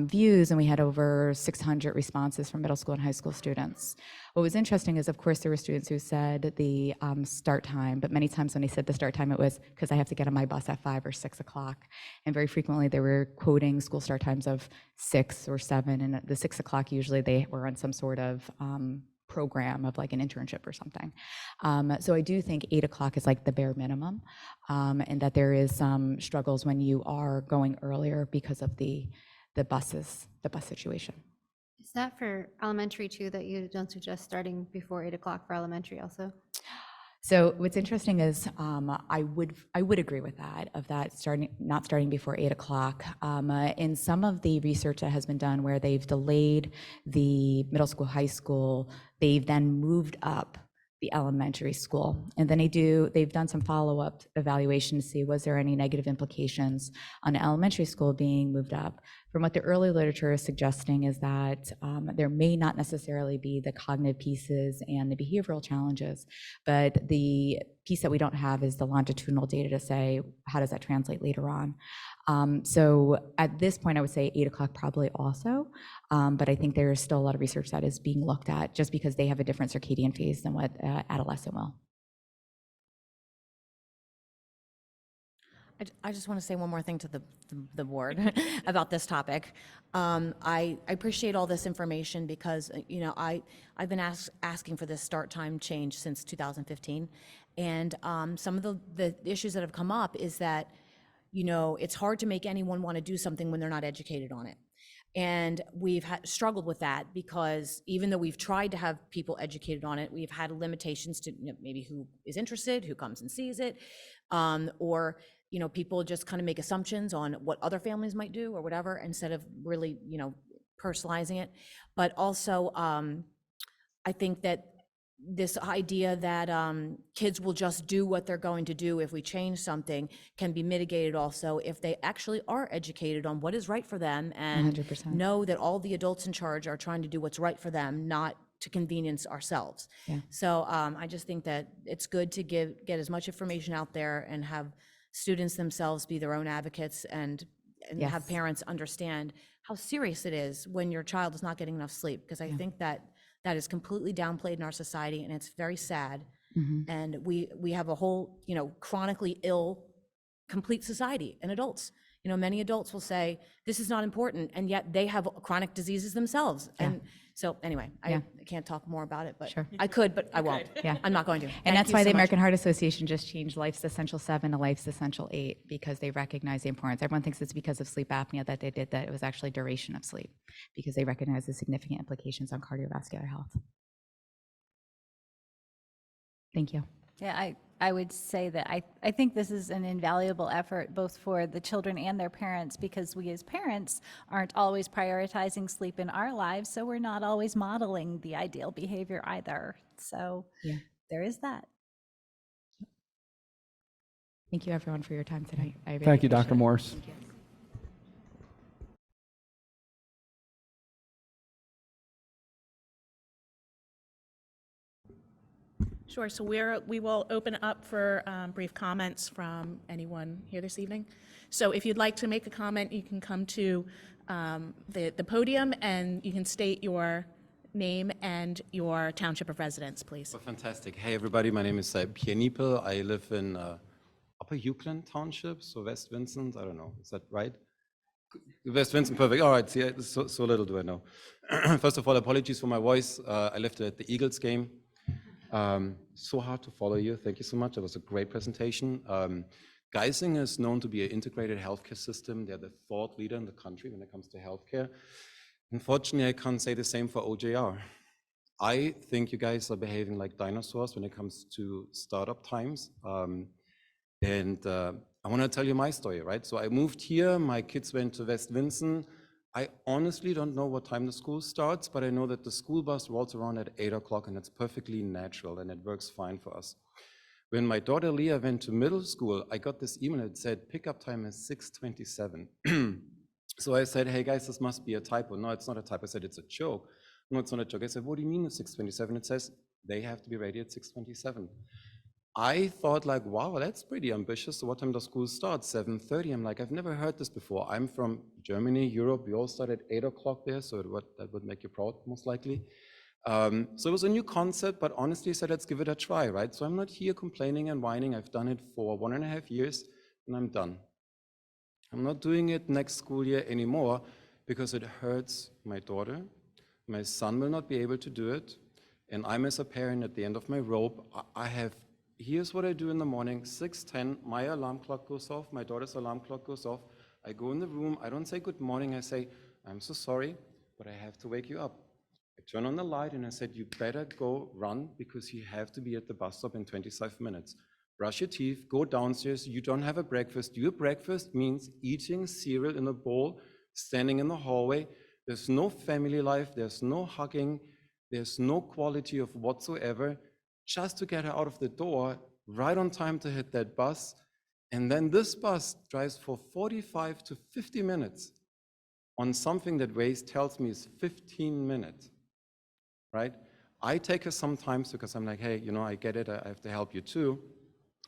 views, and we had over 600 responses from middle school and high school students. What was interesting is, of course, there were students who said the start time, but many times when they said the start time, it was because I have to get on my bus at 5 or 6 o'clock. And very frequently they were quoting school start times of 6 or 7, and at the 6 o'clock, usually they were on some sort of program of like an internship or something. So I do think 8 o'clock is like the bare minimum, and that there is some struggles when you are going earlier because of the bus situation. Is that for elementary too, that you don't suggest starting before 8 o'clock for elementary also? So what's interesting is I would agree with that, of that not starting before 8 o'clock. In some of the research that has been done where they've delayed the middle school, high school, they've then moved up the elementary school. And then they've done some follow-up evaluation to see was there any negative implications on elementary school being moved up. From what the early literature is suggesting is that there may not necessarily be the cognitive pieces and the behavioral challenges, but the piece that we don't have is the longitudinal data to say, how does that translate later on? So at this point, I would say 8 o'clock probably also, but I think there is still a lot of research that is being looked at just because they have a different circadian phase than what adolescent will. I just want to say one more thing to the board about this topic. I appreciate all this information because, you know, I've been asking for this start time change since 2015. And some of the issues that have come up is that, you know, it's hard to make anyone want to do something when they're not educated on it. And we've struggled with that because even though we've tried to have people educated on it, we've had limitations to, you know, maybe who is interested, who comes and sees it, or, you know, people just kind of make assumptions on what other families might do or whatever, instead of really, you know, personalizing it. But also, I think that this idea that kids will just do what they're going to do if we change something can be mitigated also if they actually are educated on what is right for them and 100%. know that all the adults in charge are trying to do what's right for them, not to convenience ourselves. Yeah. So I just think that it's good to get as much information out there and have students themselves be their own advocates and Yes. have parents understand how serious it is when your child is not getting enough sleep, because I think that that is completely downplayed in our society, and it's very sad. And we have a whole, you know, chronically ill, complete society and adults. You know, many adults will say, this is not important, and yet they have chronic diseases themselves. And so anyway, I can't talk more about it, but Sure. I could, but I won't. Yeah. I'm not going to. And Thank that's you why so the much. American Heart Association just changed Life's Essential 7 to Life's Essential 8 because they recognize the importance. Everyone thinks it's because of sleep apnea that they did that. It was actually duration of sleep because they recognize the significant implications on cardiovascular health. Thank you. Yeah, I would say that I think this is an invaluable effort both for the children and their parents, because we as parents aren't always prioritizing sleep in our lives, so we're not always modeling the ideal behavior either. So Yeah. there is that. Thank you, everyone, for your time tonight. I really Thank you, appreciate Dr. it. Morse. Thank you. Sure, so we will open up for brief comments from anyone here this evening. So if you'd like to make a comment, you can come to the podium and you can state your name and your township of residence, please. Well, fantastic. Hey, everybody. My name is Pierre Niepel. I live in Upper Euclid Township, so West Vincent. I don't know. Is that right? West Vincent, perfect. All right. See, so little do I know. First of all, apologies for my voice. I left at the Eagles game. So hard to follow you. Thank you so much. That was a great presentation. Geisinger is known to be an integrated healthcare system. They're the thought leader in the country when it comes to healthcare. Unfortunately, I can't say the same for OJR. I think you guys are behaving like dinosaurs when it comes to startup times. I want to tell you my story, right? So I moved here, my kids went to West Vincent. I honestly don't know what time the school starts, but I know that the school bus rolls around at 8 o'clock, and it's perfectly natural, and it works fine for us. When my daughter Leah went to middle school, I got this email that said pickup time is 6:27. So I said, hey guys, this must be a typo. No, it's not a typo. I said, it's a joke. No, it's not a joke. I said, what do you mean it's 6:27? It says they have to be ready at 6:27. I thought like, wow, that's pretty ambitious. So what time does school start? 7:30. I'm like, I've never heard this before. I'm from Germany, Europe. We all start at 8 o'clock there, so that would make you proud, most likely. So it was a new concept, but honestly I said, let's give it a try, right? So I'm not here complaining and whining. I've done it for 1.5 years, and I'm done. I'm not doing it next school year anymore because it hurts my daughter. My son will not be able to do it, and I'm as a parent at the end of my rope. Here's what I do in the morning, 6:10, my alarm clock goes off, my daughter's alarm clock goes off. I go in the room, I don't say good morning, I say, I'm so sorry, but I have to wake you up. I turn on the light and I said, you better go run because you have to be at the bus stop in 25 minutes. Brush your teeth, go downstairs, you don't have a breakfast. Your breakfast means eating cereal in a bowl, standing in the hallway. There's no family life, there's no hugging, there's no quality of whatsoever. Just to get her out of the door, right on time to hit that bus. And then this bus drives for 45 to 50 minutes on something that Waze tells me is 15 minutes, right? I take her sometimes because I'm like, hey, you know, I get it, I have to help you too.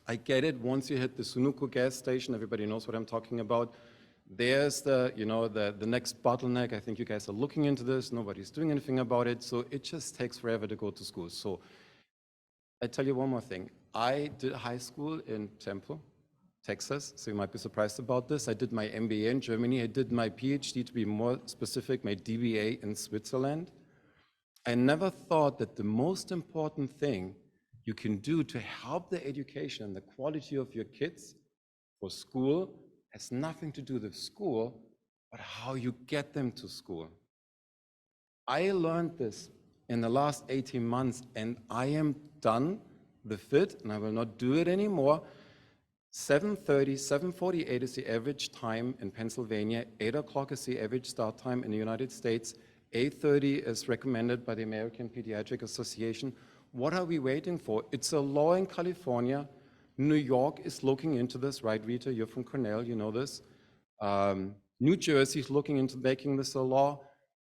I get it, once you hit the Sunoco gas station, everybody knows what I'm talking about. There's the, you know, the next bottleneck. I think you guys are looking into this. Nobody's doing anything about it. So it just takes forever to go to school. So I tell you one more thing. I did high school in Temple, Texas. So you might be surprised about this. I did my MBA in Germany. I did my PhD, to be more specific, my DBA in Switzerland. I never thought that the most important thing you can do to help the education and the quality of your kids for school has nothing to do with school, but how you get them to school. I learned this in the last 18 months, and I am done with it, and I will not do it anymore. 7:30, 7:48 is the average time in Pennsylvania. 8 o'clock is the average start time in the United States. 8:30 is recommended by the American Pediatric Association. What are we waiting for? It's a law in California. New York is looking into this, right, Rita? You're from Cornell, you know this. New Jersey is looking into making this a law.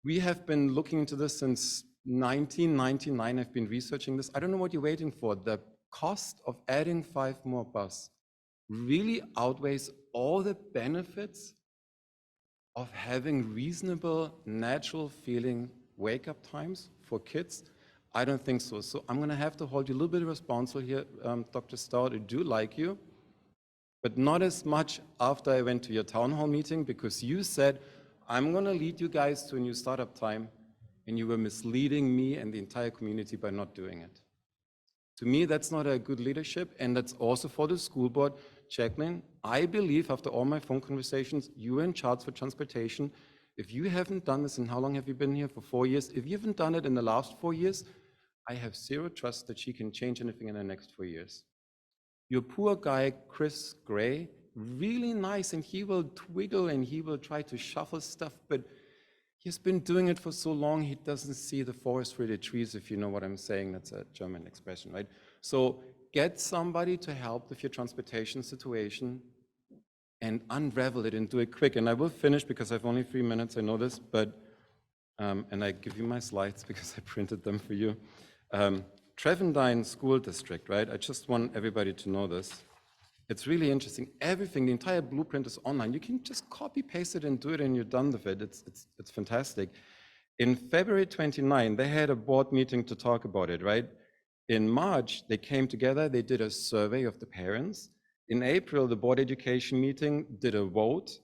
We have been looking into this since 1999. I've been researching this. I don't know what you're waiting for. The cost of adding 5 more buses really outweighs all the benefits of having reasonable, natural feeling wake-up times for kids. I don't think so. So I'm going to have to hold you a little bit responsible here, Dr. Stout. I do like you, but not as much after I went to your town hall meeting, because you said, I'm going to lead you guys to a new startup time, and you were misleading me and the entire community by not doing it. To me, that's not a good leadership, and that's also for the school board. Jacqueline, I believe after all my phone conversations, you are in charge for transportation. If you haven't done this, and how long have you been here? For 4 years? If you haven't done it in the last 4 years, I have zero trust that she can change anything in the next 4 years. Your poor guy, Chris Gray, really nice, and he will twiggle and he will try to shuffle stuff, but he's been doing it for so long, he doesn't see the forest for the trees, if you know what I'm saying. That's a German expression, right? So get somebody to help with your transportation situation and unravel it and do it quick. And I will finish because I have only 3 minutes, I know this, but, and I give you my slides because I printed them for you. Trevendine School District, right? I just want everybody to know this. It's really interesting. Everything, the entire blueprint is online. You can just copy paste it and do it and you're done with it. It's fantastic. In February 29, they had a board meeting to talk about it, right? In March, they came together, they did a survey of the parents. In April, the board education meeting did a vote.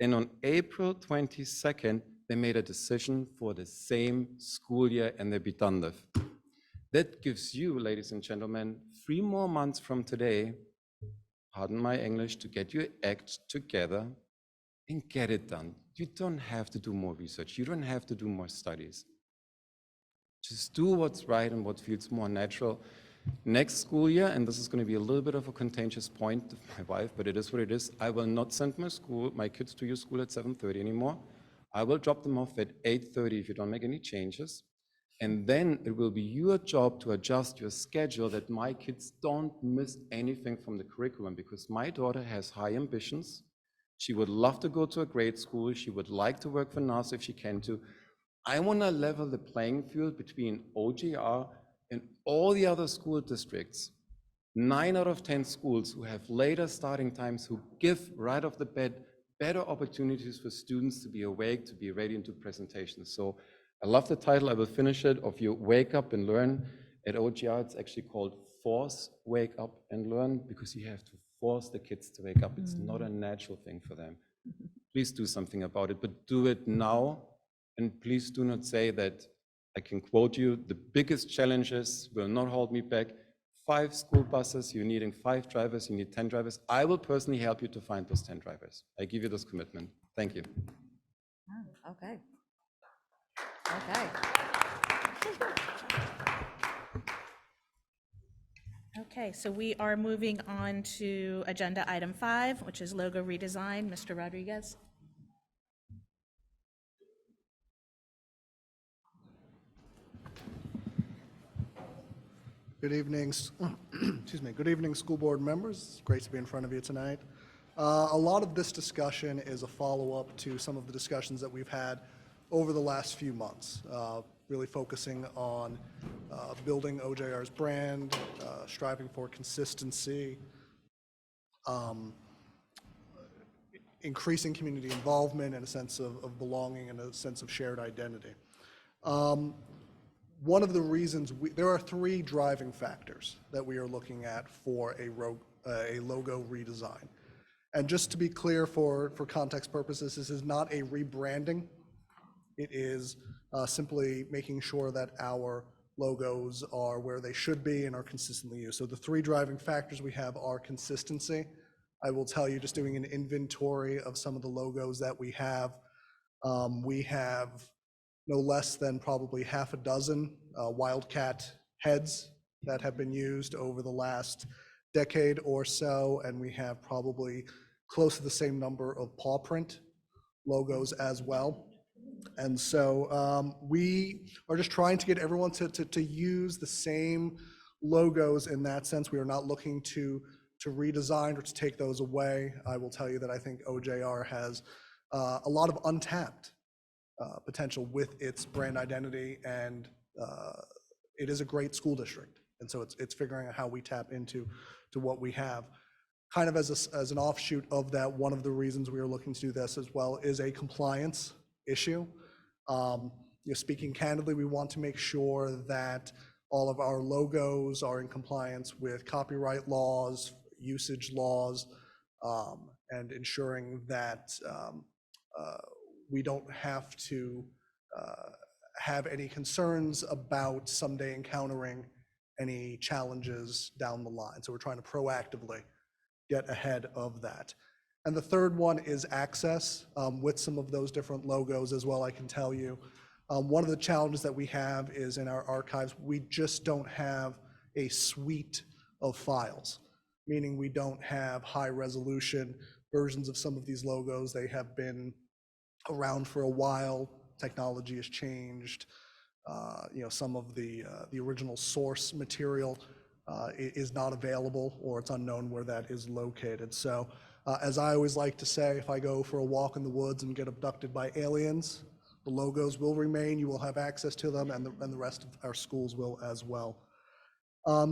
And on April 22nd, they made a decision for the same school year and they'll be done with. That gives you, ladies and gentlemen, 3 more months from today, pardon my English, to get your act together and get it done. You don't have to do more research. You don't have to do more studies. Just do what's right and what feels more natural. Next school year, and this is going to be a little bit of a contentious point with my wife, but it is what it is, I will not send my kids to your school at 7:30 anymore. I will drop them off at 8:30 if you don't make any changes. And then it will be your job to adjust your schedule that my kids don't miss anything from the curriculum, because my daughter has high ambitions. She would love to go to a great school. She would like to work for NASA if she can too. I want to level the playing field between OGR and all the other school districts. 9 out of 10 schools who have later starting times, who give right off the bat better opportunities for students to be awake, to be ready and do presentations. So I love the title, I will finish it, of you Wake Up and Learn. At OGR, it's actually called Force Wake Up and Learn, because you have to force the kids to wake up. It's not a natural thing for them. Please do something about it, but do it now. And please do not say that, I can quote you, the biggest challenges will not hold me back. 5 school buses, you're needing 5 drivers, you need 10 drivers. I will personally help you to find those 10 drivers. I give you this commitment. Thank you. Oh, okay. Okay. Okay, so we are moving on to agenda item 5, which is logo redesign. Mr. Rodriguez? Good evening, excuse me, good evening, school board members. It's great to be in front of you tonight. A lot of this discussion is a follow-up to some of the discussions that we've had over the last few months, really focusing on building OJR's brand, striving for consistency, increasing community involvement and a sense of belonging and a sense of shared identity. One of the reasons, there are 3 driving factors that we are looking at for a logo redesign. And just to be clear for context purposes, this is not a rebranding. It is simply making sure that our logos are where they should be and are consistently used. So the 3 driving factors we have are consistency. I will tell you, just doing an inventory of some of the logos that we have no less than probably half a dozen Wildcat heads that have been used over the last decade or so, and we have probably close to the same number of paw print logos as well. And so we are just trying to get everyone to use the same logos in that sense. We are not looking to redesign or to take those away. I will tell you that I think OJR has a lot of untapped potential with its brand identity, and it is a great school district. And so it's figuring out how we tap into what we have. Kind of as an offshoot of that, one of the reasons we are looking to do this as well is a compliance issue. Speaking candidly, we want to make sure that all of our logos are in compliance with copyright laws, usage laws, and ensuring that we don't have to have any concerns about someday encountering any challenges down the line. So we're trying to proactively get ahead of that. And the third one is access with some of those different logos as well. I can tell you, one of the challenges that we have is in our archives, we just don't have a suite of files, meaning we don't have high resolution versions of some of these logos. They have been around for a while. Technology has changed. Some of the original source material is not available, or it's unknown where that is located. So as I always like to say, if I go for a walk in the woods and get abducted by aliens, the logos will remain, you will have access to them, and the rest of our schools will as well.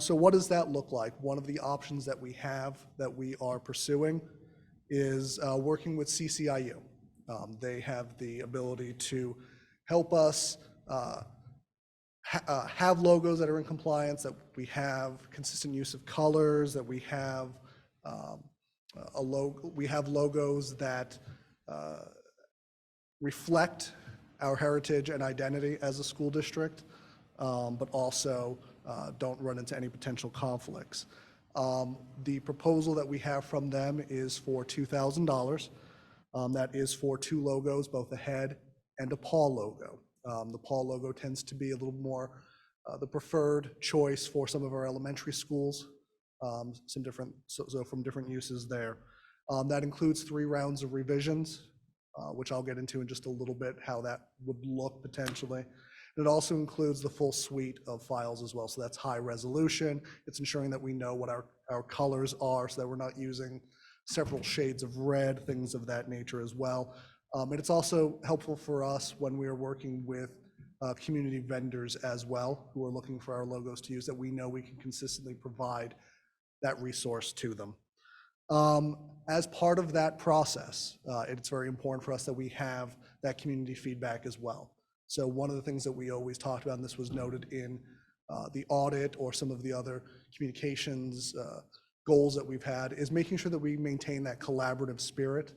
So what does that look like? One of the options that we have that we are pursuing is working with CCIU. They have the ability to help us have logos that are in compliance, that we have consistent use of colors, that we have logos that reflect our heritage and identity as a school district, but also don't run into any potential conflicts. The proposal that we have from them is for $2,000. That is for 2 logos, both a head and a paw logo. The paw logo tends to be a little more the preferred choice for some of our elementary schools, so from different uses there. That includes 3 rounds of revisions, which I'll get into in just a little bit, how that would look potentially. And it also includes the full suite of files as well. So that's high resolution. It's ensuring that we know what our colors are, so that we're not using several shades of red, things of that nature as well. And it's also helpful for us when we are working with community vendors as well, who are looking for our logos to use, that we know we can consistently provide that resource to them. As part of that process, it's very important for us that we have that community feedback as well. So one of the things that we always talked about, and this was noted in the audit or some of the other communications goals that we've had, is making sure that we maintain that collaborative spirit.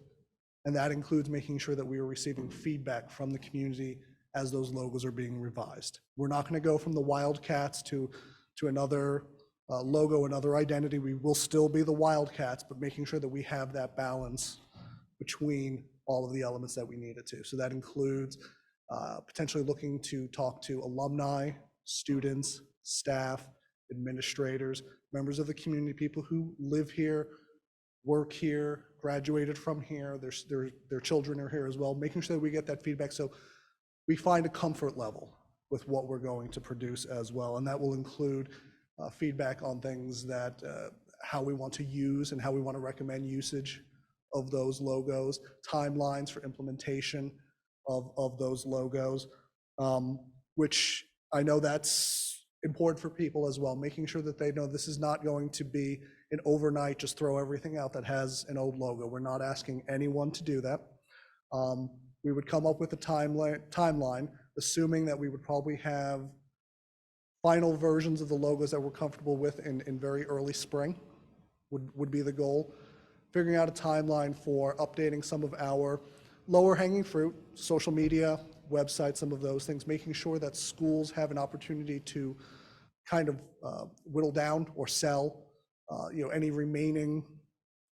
And that includes making sure that we are receiving feedback from the community as those logos are being revised. We're not going to go from the Wildcats to another logo, another identity. We will still be the Wildcats, but making sure that we have that balance between all of the elements that we need it to. So that includes potentially looking to talk to alumni, students, staff, administrators, members of the community, people who live here, work here, graduated from here, their children are here as well, making sure that we get that feedback so we find a comfort level with what we're going to produce as well. And that will include feedback on things that how we want to use and how we want to recommend usage of those logos, timelines for implementation of those logos, which I know that's important for people as well, making sure that they know this is not going to be an overnight, just throw everything out that has an old logo. We're not asking anyone to do that. We would come up with a timeline, assuming that we would probably have final versions of the logos that we're comfortable with in very early spring would be the goal. Figuring out a timeline for updating some of our lower hanging fruit, social media, websites, some of those things, making sure that schools have an opportunity to kind of whittle down or sell any remaining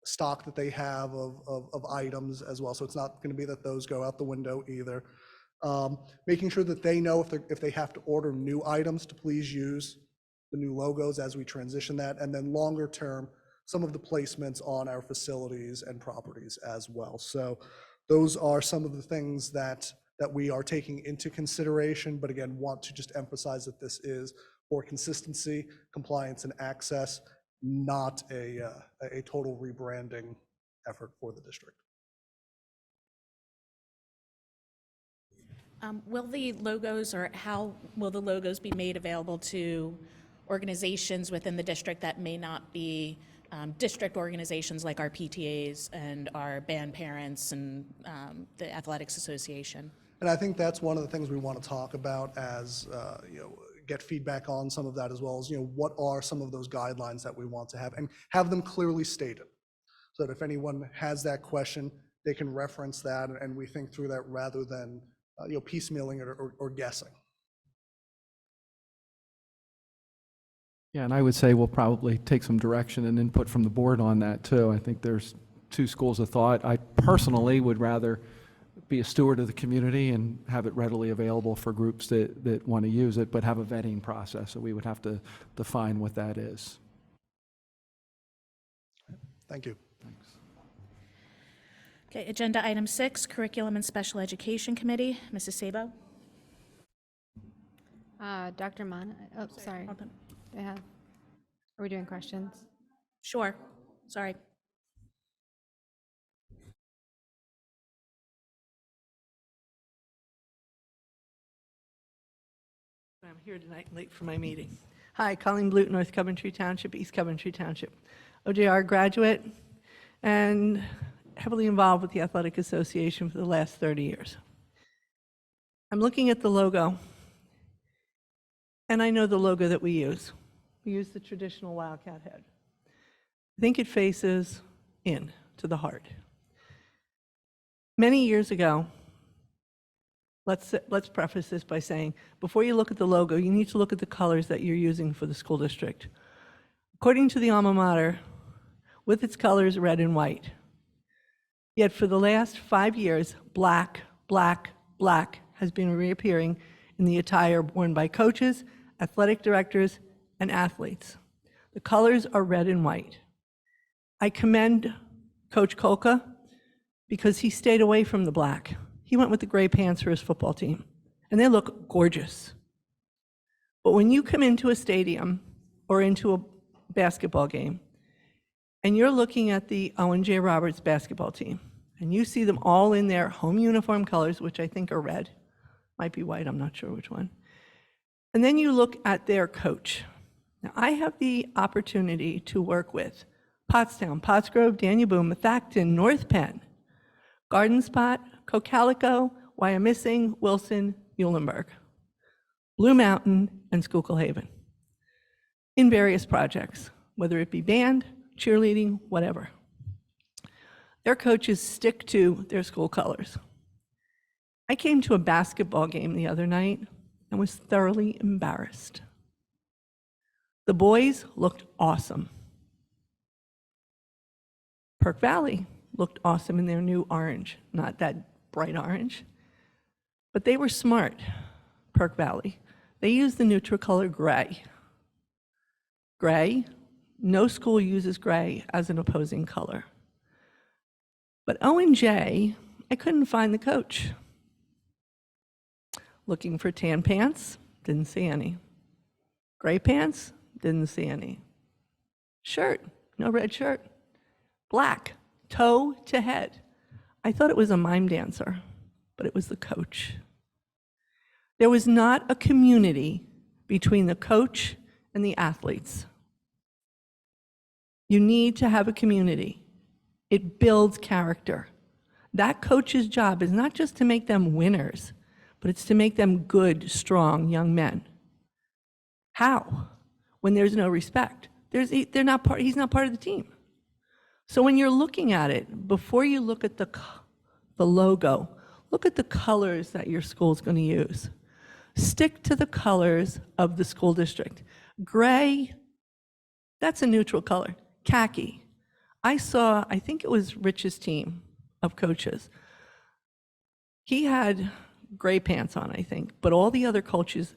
stock that they have of items as well. So it's not going to be that those go out the window either. Making sure that they know if they have to order new items to please use the new logos as we transition that. And then longer term, some of the placements on our facilities and properties as well. So those are some of the things that we are taking into consideration, but again, want to just emphasize that this is for consistency, compliance, and access, not a total rebranding effort for the district. Will the logos, or how will the logos be made available to organizations within the district that may not be district organizations like our PTAs and our band parents and the Athletics Association? And I think that's one of the things we want to talk about as, get feedback on some of that, as well as, what are some of those guidelines that we want to have and have them clearly stated, so that if anyone has that question, they can reference that and we think through that rather than, piecemealing it or guessing. Yeah, and I would say we'll probably take some direction and input from the board on that too. I think there's two schools of thought. I personally would rather be a steward of the community and have it readily available for groups that want to use it, but have a vetting process. So we would have to define what that is. Thank you. Okay, agenda item 6, Curriculum and Special Education Committee. Mrs. Sabo? Dr. Mon, oh, sorry. Hold on. Are we doing questions? Sure, sorry. I'm here tonight late for my meeting. Hi, Colleen Blute, North Coventry Township, East Coventry Township. OJR graduate and heavily involved with the Athletic Association for the last 30 years. I'm looking at the logo, and I know the logo that we use. We use the traditional Wildcat head. I think it faces in to the heart. Many years ago, let's preface this by saying, before you look at the logo, you need to look at the colors that you're using for the school district. According to the alma mater, with its colors red and white. Yet for the last 5 years, black, black, black has been reappearing in the attire worn by coaches, athletic directors, and athletes. The colors are red and white. I commend Coach Kolka because he stayed away from the black. He went with the gray pants for his football team, and they look gorgeous. But when you come into a stadium or into a basketball game, and you're looking at the Owen J. Roberts basketball team, and you see them all in their home uniform colors, which I think are red, might be white, I'm not sure which one. And then you look at their coach. Now, I have the opportunity to work with Pottstown, Pottsgrove, Daniel Boone, Methacton, North Penn, Garden Spot, Cocalico, Wyomissing, Wilson, Muhlenberg, Blue Mountain, and Schuylkill Haven in various projects, whether it be band, cheerleading, whatever. Their coaches stick to their school colors. I came to a basketball game the other night and was thoroughly embarrassed. The boys looked awesome. Perk Valley looked awesome in their new orange, not that bright orange, but they were smart, Perk Valley. They used the neutral color gray. Gray, no school uses gray as an opposing color. But O&J, I couldn't find the coach. Looking for tan pants, didn't see any. Gray pants, didn't see any. Shirt, no red shirt. Black, toe to head. I thought it was a mime dancer, but it was the coach. There was not a community between the coach and the athletes. You need to have a community. It builds character. That coach's job is not just to make them winners, but it's to make them good, strong young men. How? When there's no respect. He's not part of the team. So when you're looking at it, before you look at the logo, look at the colors that your school's going to use. Stick to the colors of the school district. Gray, that's a neutral color. Khaki. I think it was Rich's team of coaches. He had gray pants on, I think, but all the other coaches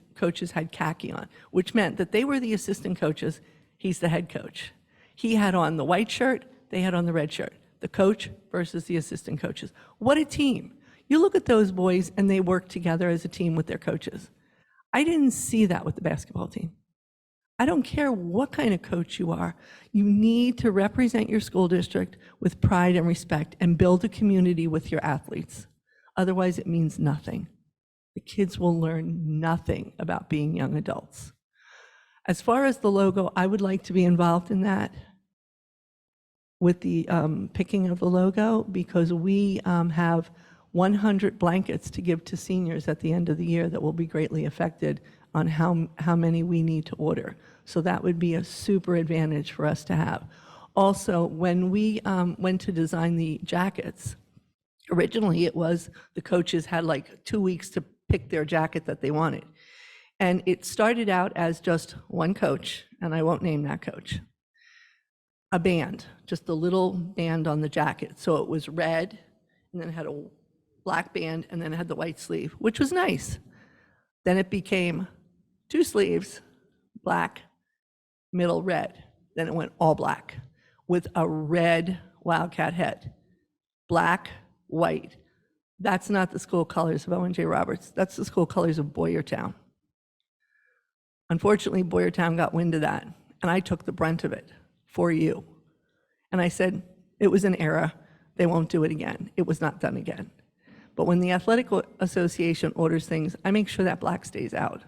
had khaki on, which meant that they were the assistant coaches. He's the head coach. He had on the white shirt, they had on the red shirt. The coach versus the assistant coaches. What a team. You look at those boys and they work together as a team with their coaches. I didn't see that with the basketball team. I don't care what kind of coach you are. You need to represent your school district with pride and respect and build a community with your athletes. Otherwise, it means nothing. The kids will learn nothing about being young adults. As far as the logo, I would like to be involved in that with the picking of the logo, because we have 100 blankets to give to seniors at the end of the year that will be greatly affected on how many we need to order. So that would be a super advantage for us to have. Also, when we went to design the jackets, originally it was the coaches had like 2 weeks to pick their jacket that they wanted. And it started out as just one coach, and I won't name that coach. A band, just a little band on the jacket. So it was red, and then it had a black band, and then it had the white sleeve, which was nice. Then it became 2 sleeves, black, middle red. Then it went all black with a red Wildcat head. Black, white. That's not the school colors of Owen J. Roberts. That's the school colors of Boyertown. Unfortunately, Boyertown got wind of that, and I took the brunt of it for you. And I said, it was an error. They won't do it again. It was not done again. But when the Athletic Association orders things, I make sure that black stays out.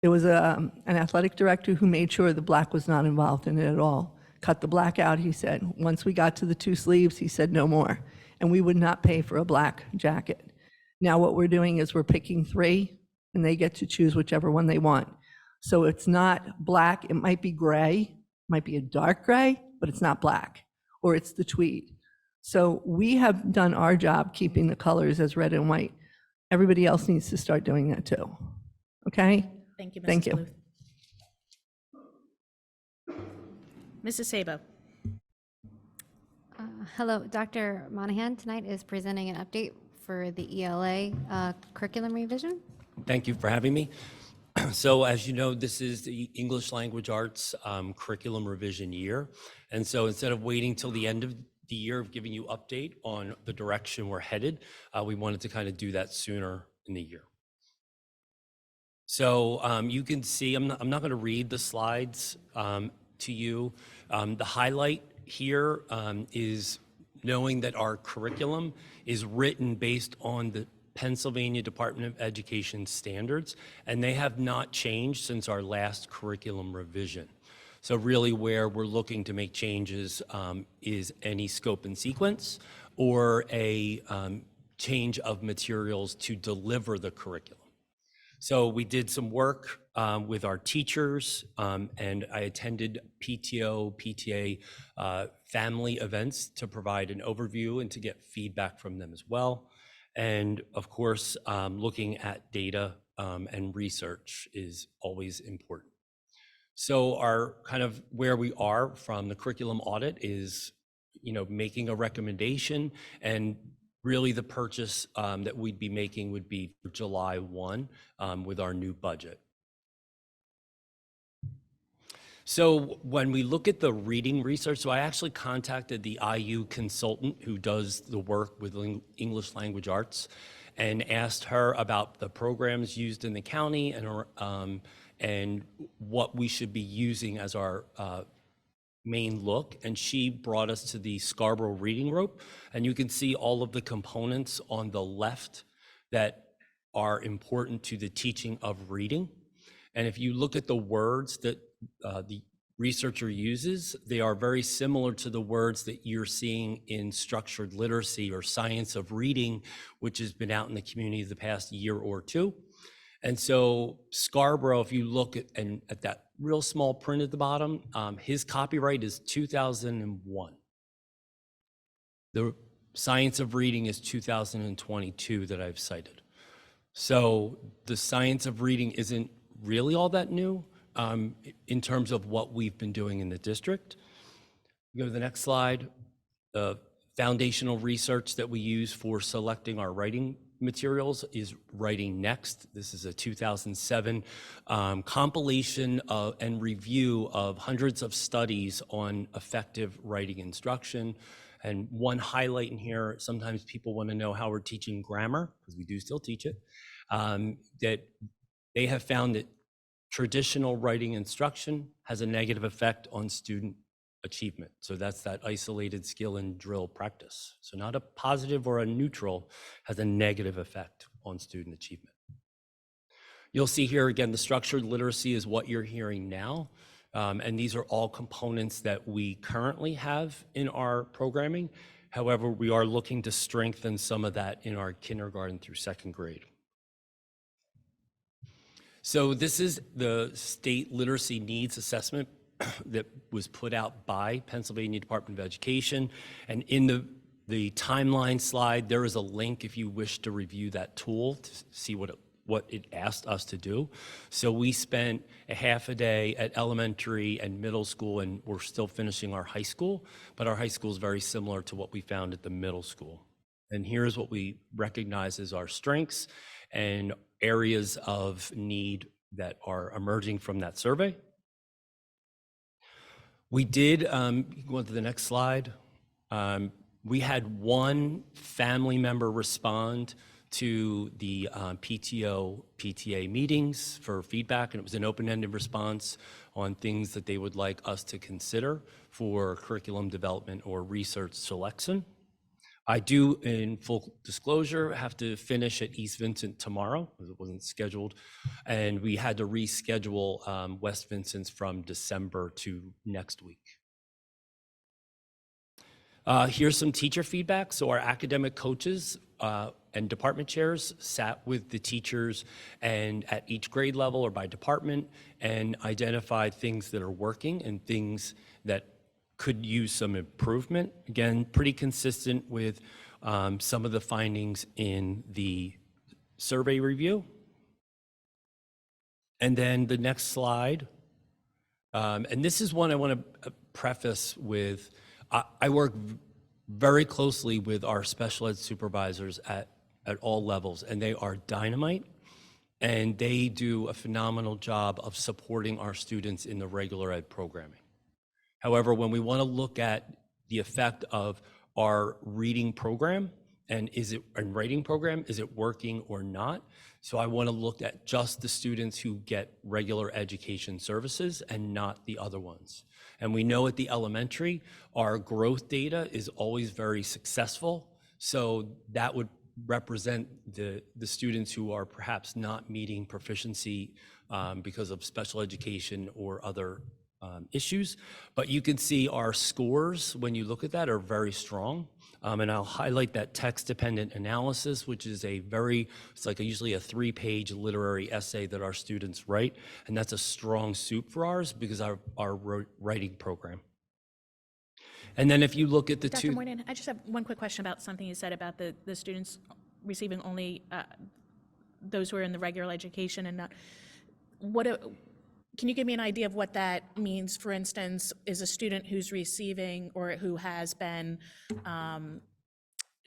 There was an athletic director who made sure the black was not involved in it at all. Cut the black out, he said. Once we got to the 2 sleeves, he said no more. And we would not pay for a black jacket. Now what we're doing is we're picking 3, and they get to choose whichever one they want. So it's not black, it might be gray, might be a dark gray, but it's not black, or it's the tweed. So we have done our job keeping the colors as red and white. Everybody else needs to start doing that too. Okay? Thank you, Mrs. Thank you. Bluth. Mrs. Sabo. Hello, Dr. Monahan tonight is presenting an update for the ELA curriculum revision. Thank you for having me. So as you know, this is the English Language Arts curriculum revision year. And so instead of waiting till the end of the year of giving you update on the direction we're headed, we wanted to kind of do that sooner in the year. So you can see, I'm not going to read the slides to you. The highlight here is knowing that our curriculum is written based on the Pennsylvania Department of Education standards, and they have not changed since our last curriculum revision. So really where we're looking to make changes is any scope and sequence or a change of materials to deliver the curriculum. So we did some work with our teachers, and I attended PTO, PTA family events to provide an overview and to get feedback from them as well. And of course, looking at data and research is always important. So our kind of where we are from the curriculum audit is, making a recommendation, and really the purchase that we'd be making would be for July 1 with our new budget. So when we look at the reading research, so I actually contacted the IU consultant who does the work with English Language Arts and asked her about the programs used in the county and what we should be using as our main look, and she brought us to the Scarborough Reading Rope. And you can see all of the components on the left that are important to the teaching of reading. And if you look at the words that the researcher uses, they are very similar to the words that you're seeing in structured literacy or science of reading, which has been out in the community the past year or two. And so Scarborough, if you look at that real small print at the bottom, his copyright is 2001. The science of reading is 2022 that I've cited. So the science of reading isn't really all that new in terms of what we've been doing in the district. Go to the next slide. The foundational research that we use for selecting our writing materials is Writing Next. This is a 2007 compilation and review of hundreds of studies on effective writing instruction. And one highlight in here, sometimes people want to know how we're teaching grammar, because we do still teach it, that they have found that traditional writing instruction has a negative effect on student achievement. So that's that isolated skill and drill practice. So not a positive or a neutral, has a negative effect on student achievement. You'll see here again, the structured literacy is what you're hearing now. And these are all components that we currently have in our programming. However, we are looking to strengthen some of that in our kindergarten through second grade. So this is the state literacy needs assessment that was put out by Pennsylvania Department of Education. And in the timeline slide, there is a link if you wish to review that tool to see what it asked us to do. So we spent a half a day at elementary and middle school, and we're still finishing our high school, but our high school is very similar to what we found at the middle school. And here's what we recognize as our strengths and areas of need that are emerging from that survey. We did, you can go to the next slide. We had one family member respond to the PTO, PTA meetings for feedback, and it was an open-ended response on things that they would like us to consider for curriculum development or research selection. I do, in full disclosure, have to finish at East Vincent tomorrow, because it wasn't scheduled, and we had to reschedule West Vincent's from December to next week. Here's some teacher feedback. So our academic coaches and department chairs sat with the teachers and at each grade level or by department and identified things that are working and things that could use some improvement. Again, pretty consistent with some of the findings in the survey review. And then the next slide. And this is one I want to preface with, I work very closely with our special ed supervisors at all levels, and they are dynamite, and they do a phenomenal job of supporting our students in the regular ed programming. However, when we want to look at the effect of our reading program and writing program, is it working or not? So I want to look at just the students who get regular education services and not the other ones. And we know at the elementary, our growth data is always very successful. So that would represent the students who are perhaps not meeting proficiency because of special education or other issues. But you can see our scores, when you look at that, are very strong. And I'll highlight that text-dependent analysis, which is it's like usually a 3-page literary essay that our students write. And that's a strong suit for ours because our writing program. And then if you look at the Dr. Moynihan, I just have one quick question about something you said about the students receiving only those who are in the regular education and not. Can you give me an idea of what that means? For instance, is a student who's receiving or who has been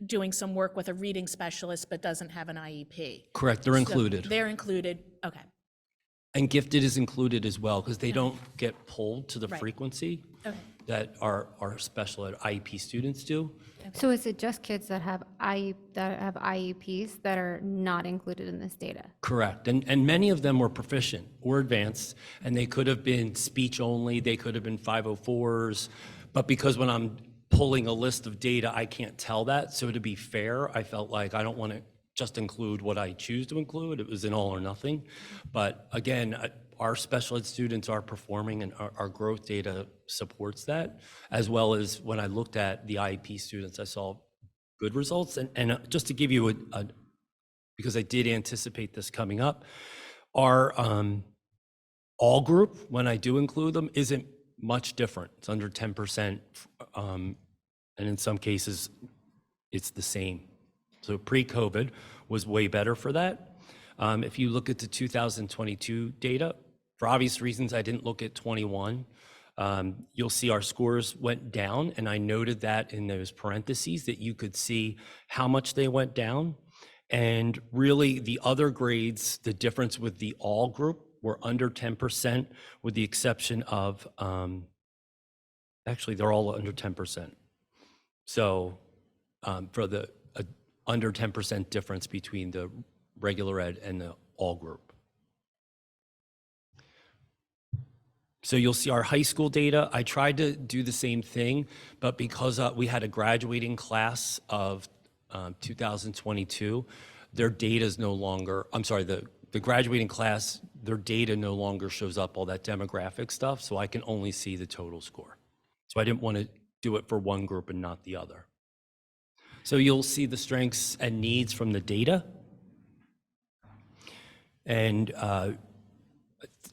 doing some work with a reading specialist but doesn't have an IEP? Correct, they're included. They're included, okay. And gifted is included as well because they don't get pulled to the Right. frequency. Okay. that our special ed IEP students do. So is it just kids that have IEPs that are not included in this data? Correct. And many of them were proficient or advanced, and they could have been speech only, they could have been 504s, but because when I'm pulling a list of data, I can't tell that. So to be fair, I felt like I don't want to just include what I choose to include. It was an all or nothing. But again, our special ed students are performing, and our growth data supports that, as well as when I looked at the IEP students, I saw good results. And just to give you because I did anticipate this coming up, our all group, when I do include them, isn't much different. It's under 10%, and in some cases, it's the same. So pre-COVID was way better for that. If you look at the 2022 data, for obvious reasons, I didn't look at 21. You'll see our scores went down, and I noted that in those parentheses that you could see how much they went down. And really, the other grades, the difference with the all group were under 10%, with the exception of, actually, they're all under 10%. So for the under 10% difference between the regular ed and the all group. So you'll see our high school data. I tried to do the same thing, but because we had a graduating class of 2022, their data is no longer, I'm sorry, the graduating class, their data no longer shows up all that demographic stuff, so I can only see the total score. So I didn't want to do it for one group and not the other. So you'll see the strengths and needs from the data. And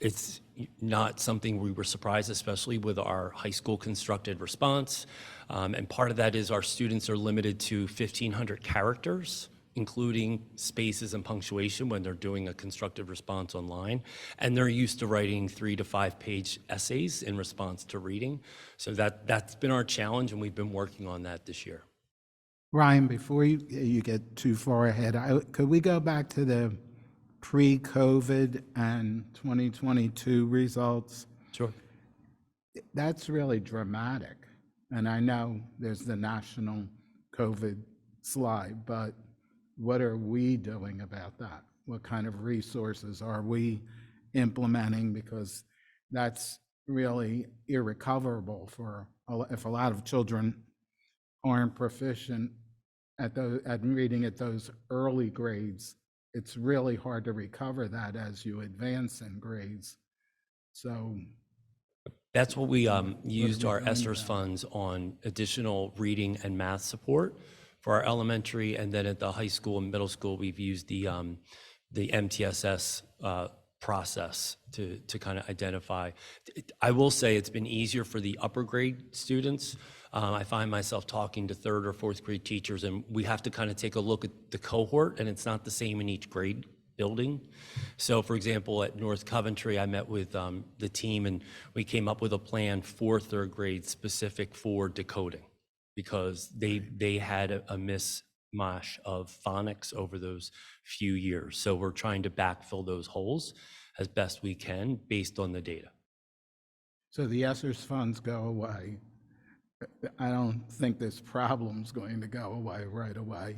it's not something we were surprised, especially with our high school constructed response. And part of that is our students are limited to 1,500 characters, including spaces and punctuation when they're doing a constructive response online. And they're used to writing 3 to 5 page essays in response to reading. So that's been our challenge, and we've been working on that this year. Ryan, before you get too far ahead, could we go back to the pre-COVID and 2022 results? Sure. That's really dramatic. And I know there's the national COVID slide, but what are we doing about that? What kind of resources are we implementing? Because that's really irrecoverable if a lot of children aren't proficient at reading at those early grades. It's really hard to recover that as you advance in grades. So that's what we used our ESSERS funds on, additional reading and math support for our elementary, and then at the high school and middle school, we've used the MTSS process to kind of identify. I will say it's been easier for the upper grade students. I find myself talking to 3rd or 4th grade teachers, and we have to kind of take a look at the cohort, and it's not the same in each grade building. So for example, at North Coventry, I met with the team, and we came up with a plan for 3rd grade specific for decoding, because they had a mishmash of phonics over those few years. So we're trying to backfill those holes as best we can based on the data. So the ESSERS funds go away. I don't think this problem's going to go away right away,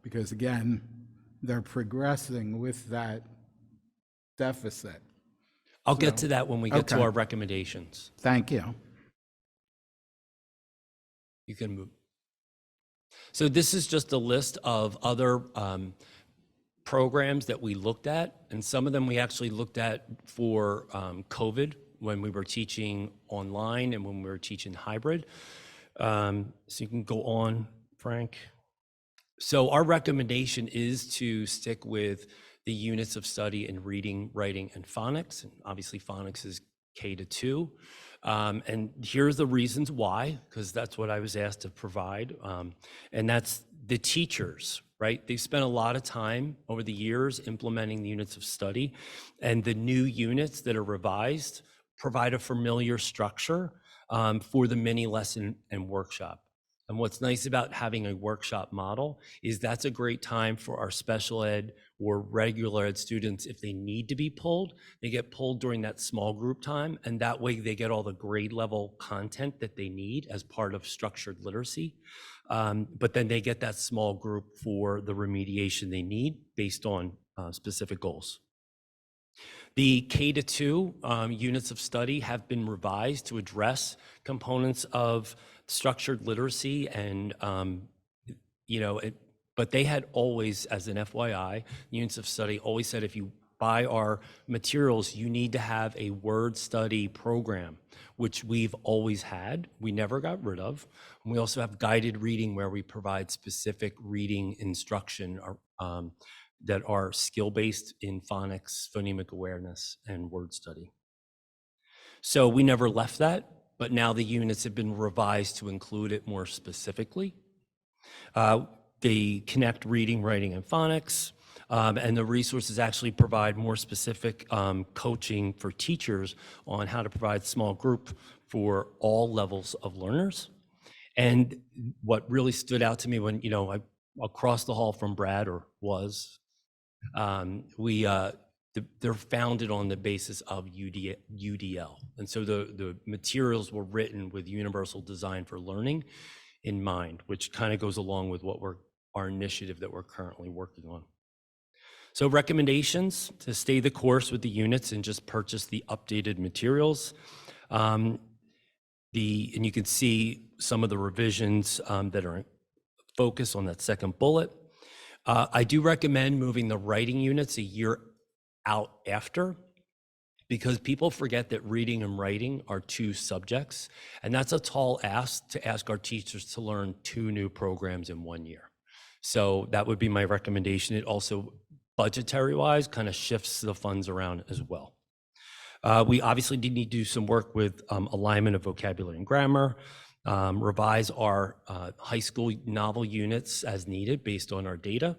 because again, they're progressing with that deficit. I'll get to that when we get to Okay. our recommendations. Thank you. You can move. So this is just a list of other programs that we looked at, and some of them we actually looked at for COVID when we were teaching online and when we were teaching hybrid. So you can go on, Frank. So our recommendation is to stick with the units of study in reading, writing, and phonics. And obviously phonics is K-2. And here's the reasons why, because that's what I was asked to provide. And that's the teachers, right? They've spent a lot of time over the years implementing the units of study, and the new units that are revised provide a familiar structure for the mini lesson and workshop. And what's nice about having a workshop model is that's a great time for our special ed or regular ed students. If they need to be pulled, they get pulled during that small group time. And that way they get all the grade level content that they need as part of structured literacy. But then they get that small group for the remediation they need based on specific goals. The K-2 units of study have been revised to address components of structured literacy and, but they had always, as an FYI, units of study always said if you buy our materials, you need to have a word study program, which we've always had. We never got rid of. And we also have guided reading where we provide specific reading instruction that are skill-based in phonics, phonemic awareness, and word study. So we never left that, but now the units have been revised to include it more specifically. They connect reading, writing, and phonics, and the resources actually provide more specific coaching for teachers on how to provide small group for all levels of learners. And what really stood out to me when, across the hall from Brad, or was, they're founded on the basis of UDL. And so the materials were written with universal design for learning in mind, which kind of goes along with our initiative that we're currently working on. So recommendations: to stay the course with the units and just purchase the updated materials. And you can see some of the revisions that are focused on that second bullet. I do recommend moving the writing units a year out after, because people forget that reading and writing are two subjects, and that's a tall ask to ask our teachers to learn 2 new programs in 1 year. So that would be my recommendation. It also, budgetary-wise, kind of shifts the funds around as well. We obviously did need to do some work with alignment of vocabulary and grammar, revise our high school novel units as needed based on our data.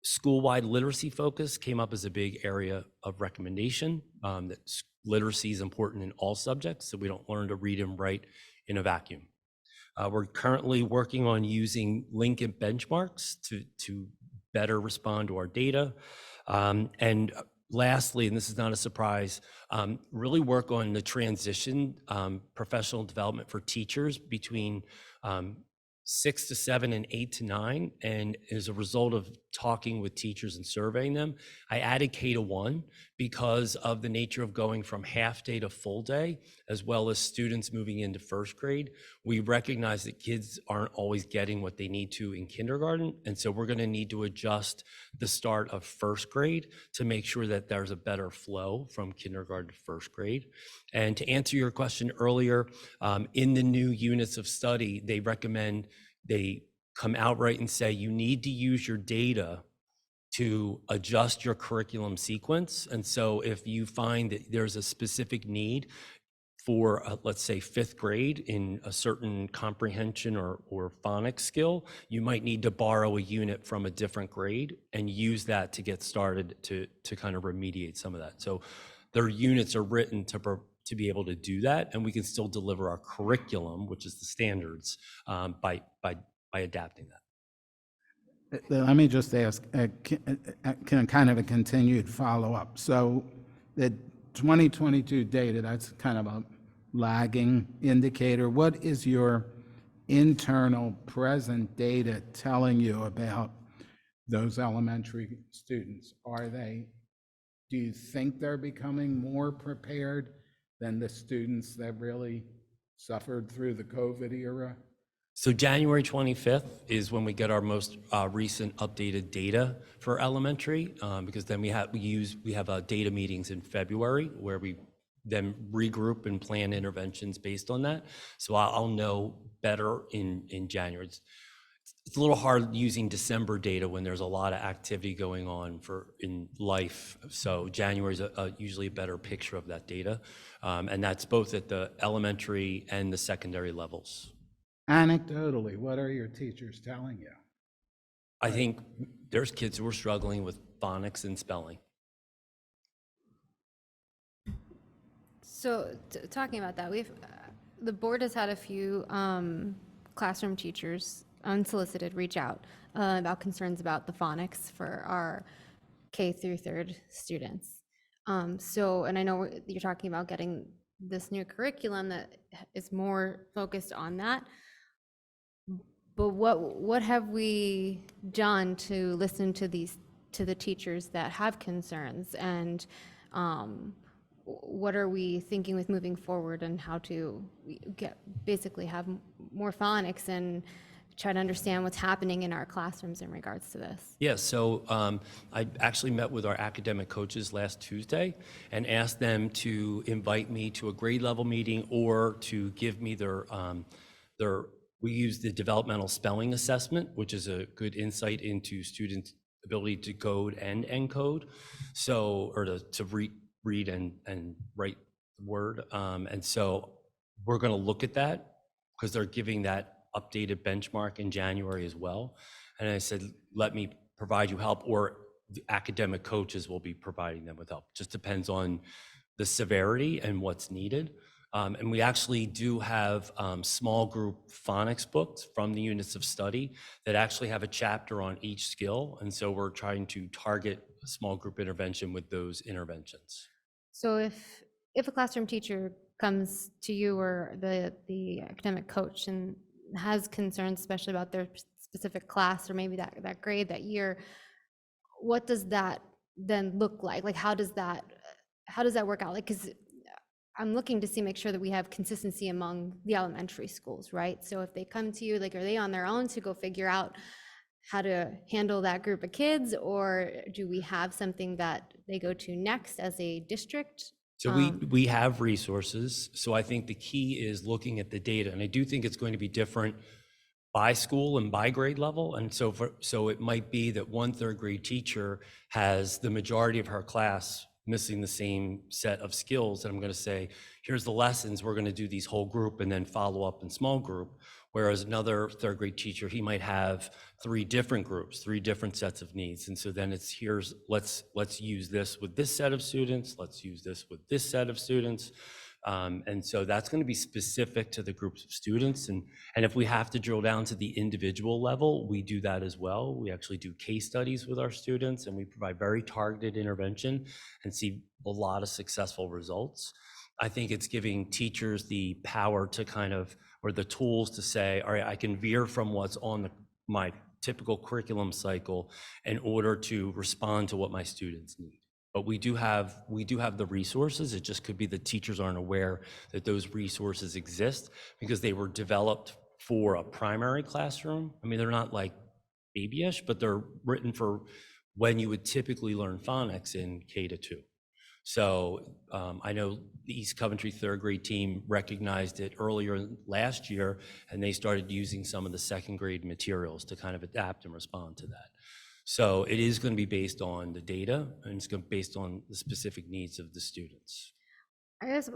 School-wide literacy focus came up as a big area of recommendation, that literacy is important in all subjects, so we don't learn to read and write in a vacuum. We're currently working on using Lincoln benchmarks to better respond to our data. And lastly, and this is not a surprise, really work on the transition, professional development for teachers between 6 to 7 and 8 to 9. And as a result of talking with teachers and surveying them, I added K-1 because of the nature of going from half day to full day, as well as students moving into first grade. We recognize that kids aren't always getting what they need to in kindergarten. And so we're going to need to adjust the start of first grade to make sure that there's a better flow from kindergarten to first grade. And to answer your question earlier, in the new units of study, they recommend they come outright and say you need to use your data to adjust your curriculum sequence. And so if you find that there's a specific need for, let's say, 5th grade in a certain comprehension or phonics skill, you might need to borrow a unit from a different grade and use that to get started to kind of remediate some of that. So their units are written to be able to do that, and we can still deliver our curriculum, which is the standards, by adapting that. Let me just ask, kind of a continued follow-up. So the 2022 data, that's kind of a lagging indicator. What is your internal present data telling you about those elementary students? Do you think they're becoming more prepared than the students that really suffered through the COVID era? So January 25th is when we get our most recent updated data for elementary, because then we have data meetings in February where we then regroup and plan interventions based on that. So I'll know better in January. It's a little hard using December data when there's a lot of activity going on in life. So January is usually a better picture of that data. And that's both at the elementary and the secondary levels. Anecdotally, what are your teachers telling you? I think there's kids who are struggling with phonics and spelling. So talking about that, the board has had a few classroom teachers, unsolicited, reach out about concerns about the phonics for our K through third students. So, and I know you're talking about getting this new curriculum that is more focused on that. But what have we done to listen to the teachers that have concerns, and what are we thinking with moving forward, and how to basically have more phonics and try to understand what's happening in our classrooms in regards to this? Yeah, so I actually met with our academic coaches last Tuesday and asked them to invite me to a grade level meeting or to give me their we use the developmental spelling assessment, which is a good insight into students' ability to code and encode, so, or to read and write the word. And so we're going to look at that because they're giving that updated benchmark in January as well. And I said, let me provide you help, or the academic coaches will be providing them with help. Just depends on the severity and what's needed. And we actually do have small group phonics books from the units of study that actually have a chapter on each skill. And so we're trying to target a small group intervention with those interventions. So if a classroom teacher comes to you or the academic coach and has concerns, especially about their specific class or maybe that grade, that year, what does that then look like? Like, how does that work out? Like, because I'm looking to make sure that we have consistency among the elementary schools, right? So if they come to you, like, are they on their own to go figure out how to handle that group of kids, or do we have something that they go to next as a district? So we have resources. So I think the key is looking at the data, and I do think it's going to be different by school and by grade level. And so it might be that one third grade teacher has the majority of her class missing the same set of skills, and I'm going to say, here's the lessons, we're going to do these whole group and then follow up in small group. Whereas another third grade teacher, he might have 3 different groups, 3 different sets of needs. And so then it's let's use this with this set of students, let's use this with this set of students. And so that's going to be specific to the groups of students. And if we have to drill down to the individual level, we do that as well. We actually do case studies with our students, and we provide very targeted intervention and see a lot of successful results. I think it's giving teachers the power to or the tools to say, all right, I can veer from what's on my typical curriculum cycle in order to respond to what my students need. But we do have the resources. It just could be the teachers aren't aware that those resources exist because they were developed for a primary classroom. I mean, they're not like babyish, but they're written for when you would typically learn phonics in K-2. So I know the East Coventry third grade team recognized it earlier last year, and they started using some of the second grade materials to kind of adapt and respond to that. So it is going to be based on the data, and it's going to be based on the specific needs of the students. I guess,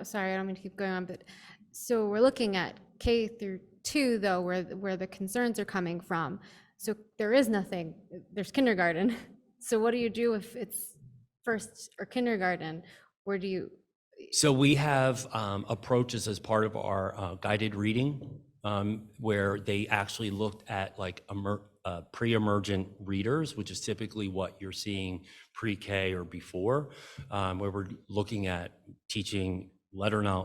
sorry, I don't mean to keep going on, but so we're looking at K-2 though, where the concerns are coming from. So there is nothing, there's kindergarten. So what do you do if it's first or kindergarten? Where do you? So we have approaches as part of our guided reading, where they actually looked at like pre-emergent readers, which is typically what you're seeing pre-K or before, where we're looking at teaching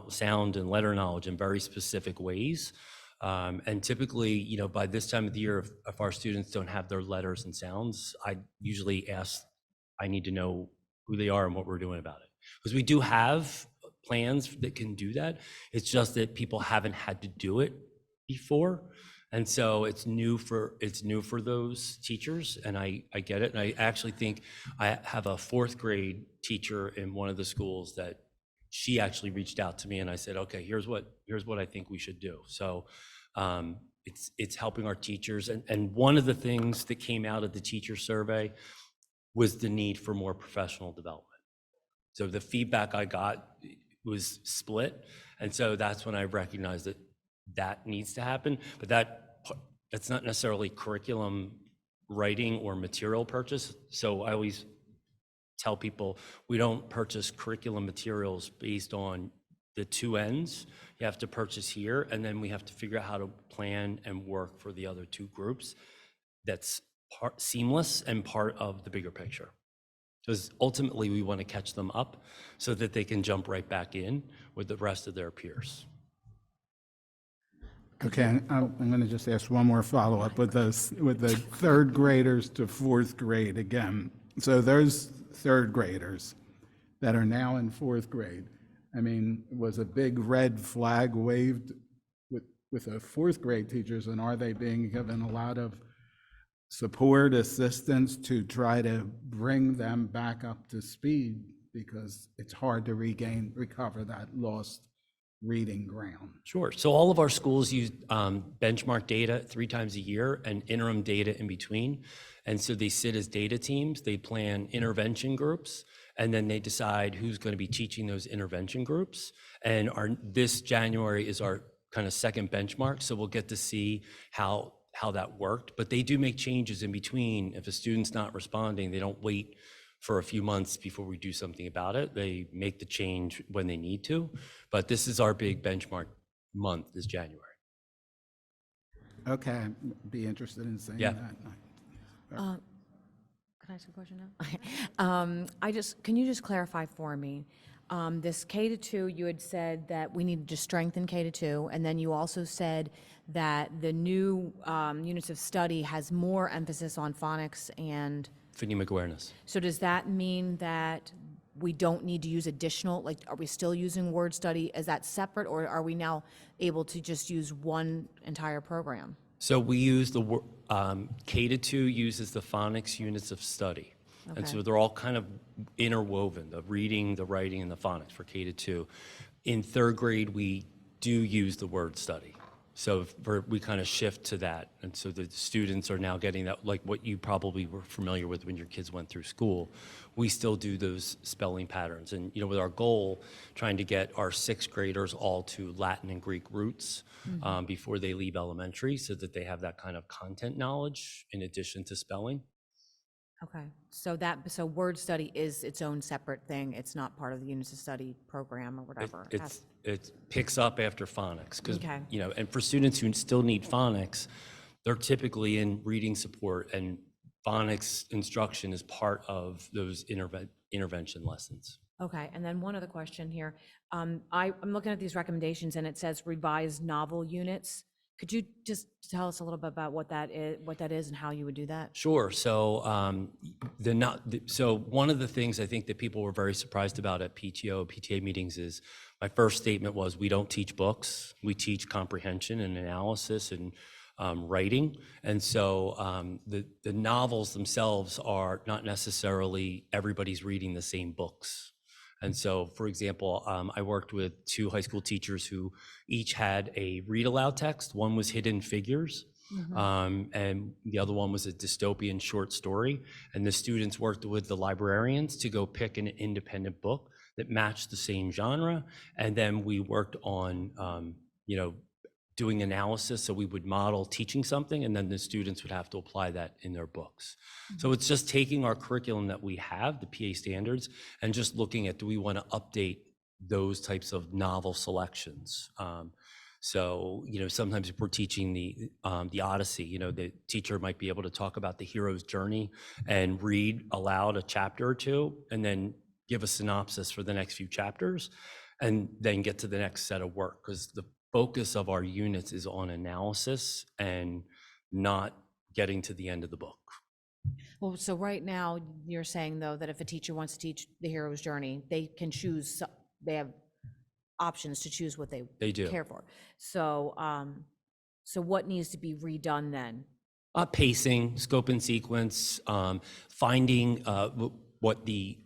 sound and letter knowledge in very specific ways. And typically, by this time of the year, if our students don't have their letters and sounds, I usually ask, I need to know who they are and what we're doing about it. Because we do have plans that can do that. It's just that people haven't had to do it before. And so it's new for those teachers, and I get it. And I actually think I have a 4th grade teacher in one of the schools that she actually reached out to me, and I said, okay, here's what I think we should do. So it's helping our teachers. And one of the things that came out of the teacher survey was the need for more professional development. So the feedback I got was split. And so that's when I recognized that needs to happen. But that's not necessarily curriculum writing or material purchase. So I always tell people we don't purchase curriculum materials based on the two ends. You have to purchase here, and then we have to figure out how to plan and work for the other two groups. That's seamless and part of the bigger picture. Because ultimately, we want to catch them up so that they can jump right back in with the rest of their peers. Okay, I'm going to just ask one more follow-up with the third graders to fourth grade again. So those third graders that are now in fourth grade, I mean, was a big red flag waved with the fourth grade teachers, and are they being given a lot of support, assistance to try to bring them back up to speed? Because it's hard to recover that lost reading ground. Sure. So all of our schools use benchmark data 3 times a year and interim data in between. And so they sit as data teams, they plan intervention groups, and then they decide who's going to be teaching those intervention groups. And this January is our kind of second benchmark. So we'll get to see how that worked. But they do make changes in between. If a student's not responding, they don't wait for a few months before we do something about it. They make the change when they need to. But this is our big benchmark month, is January. Okay, I'd be interested in seeing Yeah. that. Can I ask a question now? Can you just clarify for me? This K-2, you had said that we needed to strengthen K-2, and then you also said that the new units of study has more emphasis on phonics and. Phonemic awareness. So does that mean that we don't need to use additional, like, are we still using word study? Is that separate, or are we now able to just use one entire program? So we use the K-2 uses the phonics units of study. And so Okay. they're all kind of interwoven, the reading, the writing, and the phonics for K-2. In third grade, we do use the word study. So we kind of shift to that. And so the students are now getting that, like what you probably were familiar with when your kids went through school. We still do those spelling patterns. And, with our goal, trying to get our 6th graders all to Latin and Greek roots before they leave elementary, so that they have that kind of content knowledge in addition to spelling. Okay, so word study is its own separate thing. It's not part of the units of study program or whatever. It picks up after phonics, because, Okay. and for students who still need phonics, they're typically in reading support, and phonics instruction is part of those intervention lessons. Okay, and then one other question here. I'm looking at these recommendations, and it says revised novel units. Could you just tell us a little bit about what that is and how you would do that? Sure. So so one of the things I think that people were very surprised about at PTA meetings is my first statement was, we don't teach books. We teach comprehension and analysis and writing. And so the novels themselves are not necessarily everybody's reading the same books. And so, for example, I worked with 2 high school teachers who each had a read aloud text. One was Hidden Figures, and the other one was a dystopian short story. And the students worked with the librarians to go pick an independent book that matched the same genre. And then we worked on, doing analysis. So we would model teaching something, and then the students would have to apply that in their books. So it's just taking our curriculum that we have, the PA standards, and just looking at, do we want to update those types of novel selections? So, sometimes if we're teaching the Odyssey, the teacher might be able to talk about the hero's journey and read aloud a chapter or two, and then give a synopsis for the next few chapters, and then get to the next set of work, because the focus of our units is on analysis and not getting to the end of the book. Well, so right now, you're saying, though, that if a teacher wants to teach the hero's journey, they can choose, they have options to choose what They do. care for. So, so what needs to be redone then? Pacing, scope and sequence, finding what the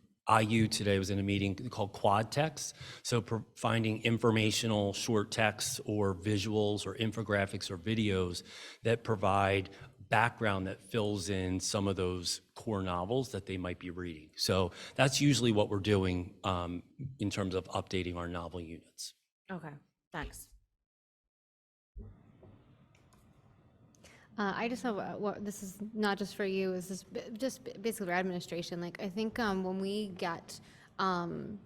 IU today was in a meeting called quad text. So finding informational short texts or visuals or infographics or videos that provide background that fills in some of those core novels that they might be reading. So that's usually what we're doing in terms of updating our novel units. Okay, thanks. I just have, this is not just for you, this is just basically for administration. Like, I think when we get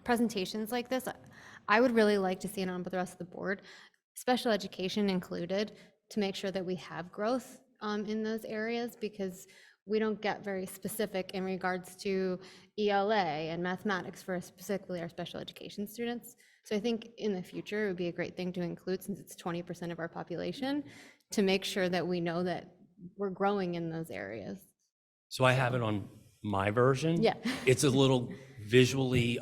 presentations like this, I would really like to see it on with the rest of the board, special education included, to make sure that we have growth in those areas, because we don't get very specific in regards to ELA and mathematics for specifically our special education students. So I think in the future, it would be a great thing to include, since it's 20% of our population, to make sure that we know that we're growing in those areas. So I have it on my version. Yeah. It's a little visually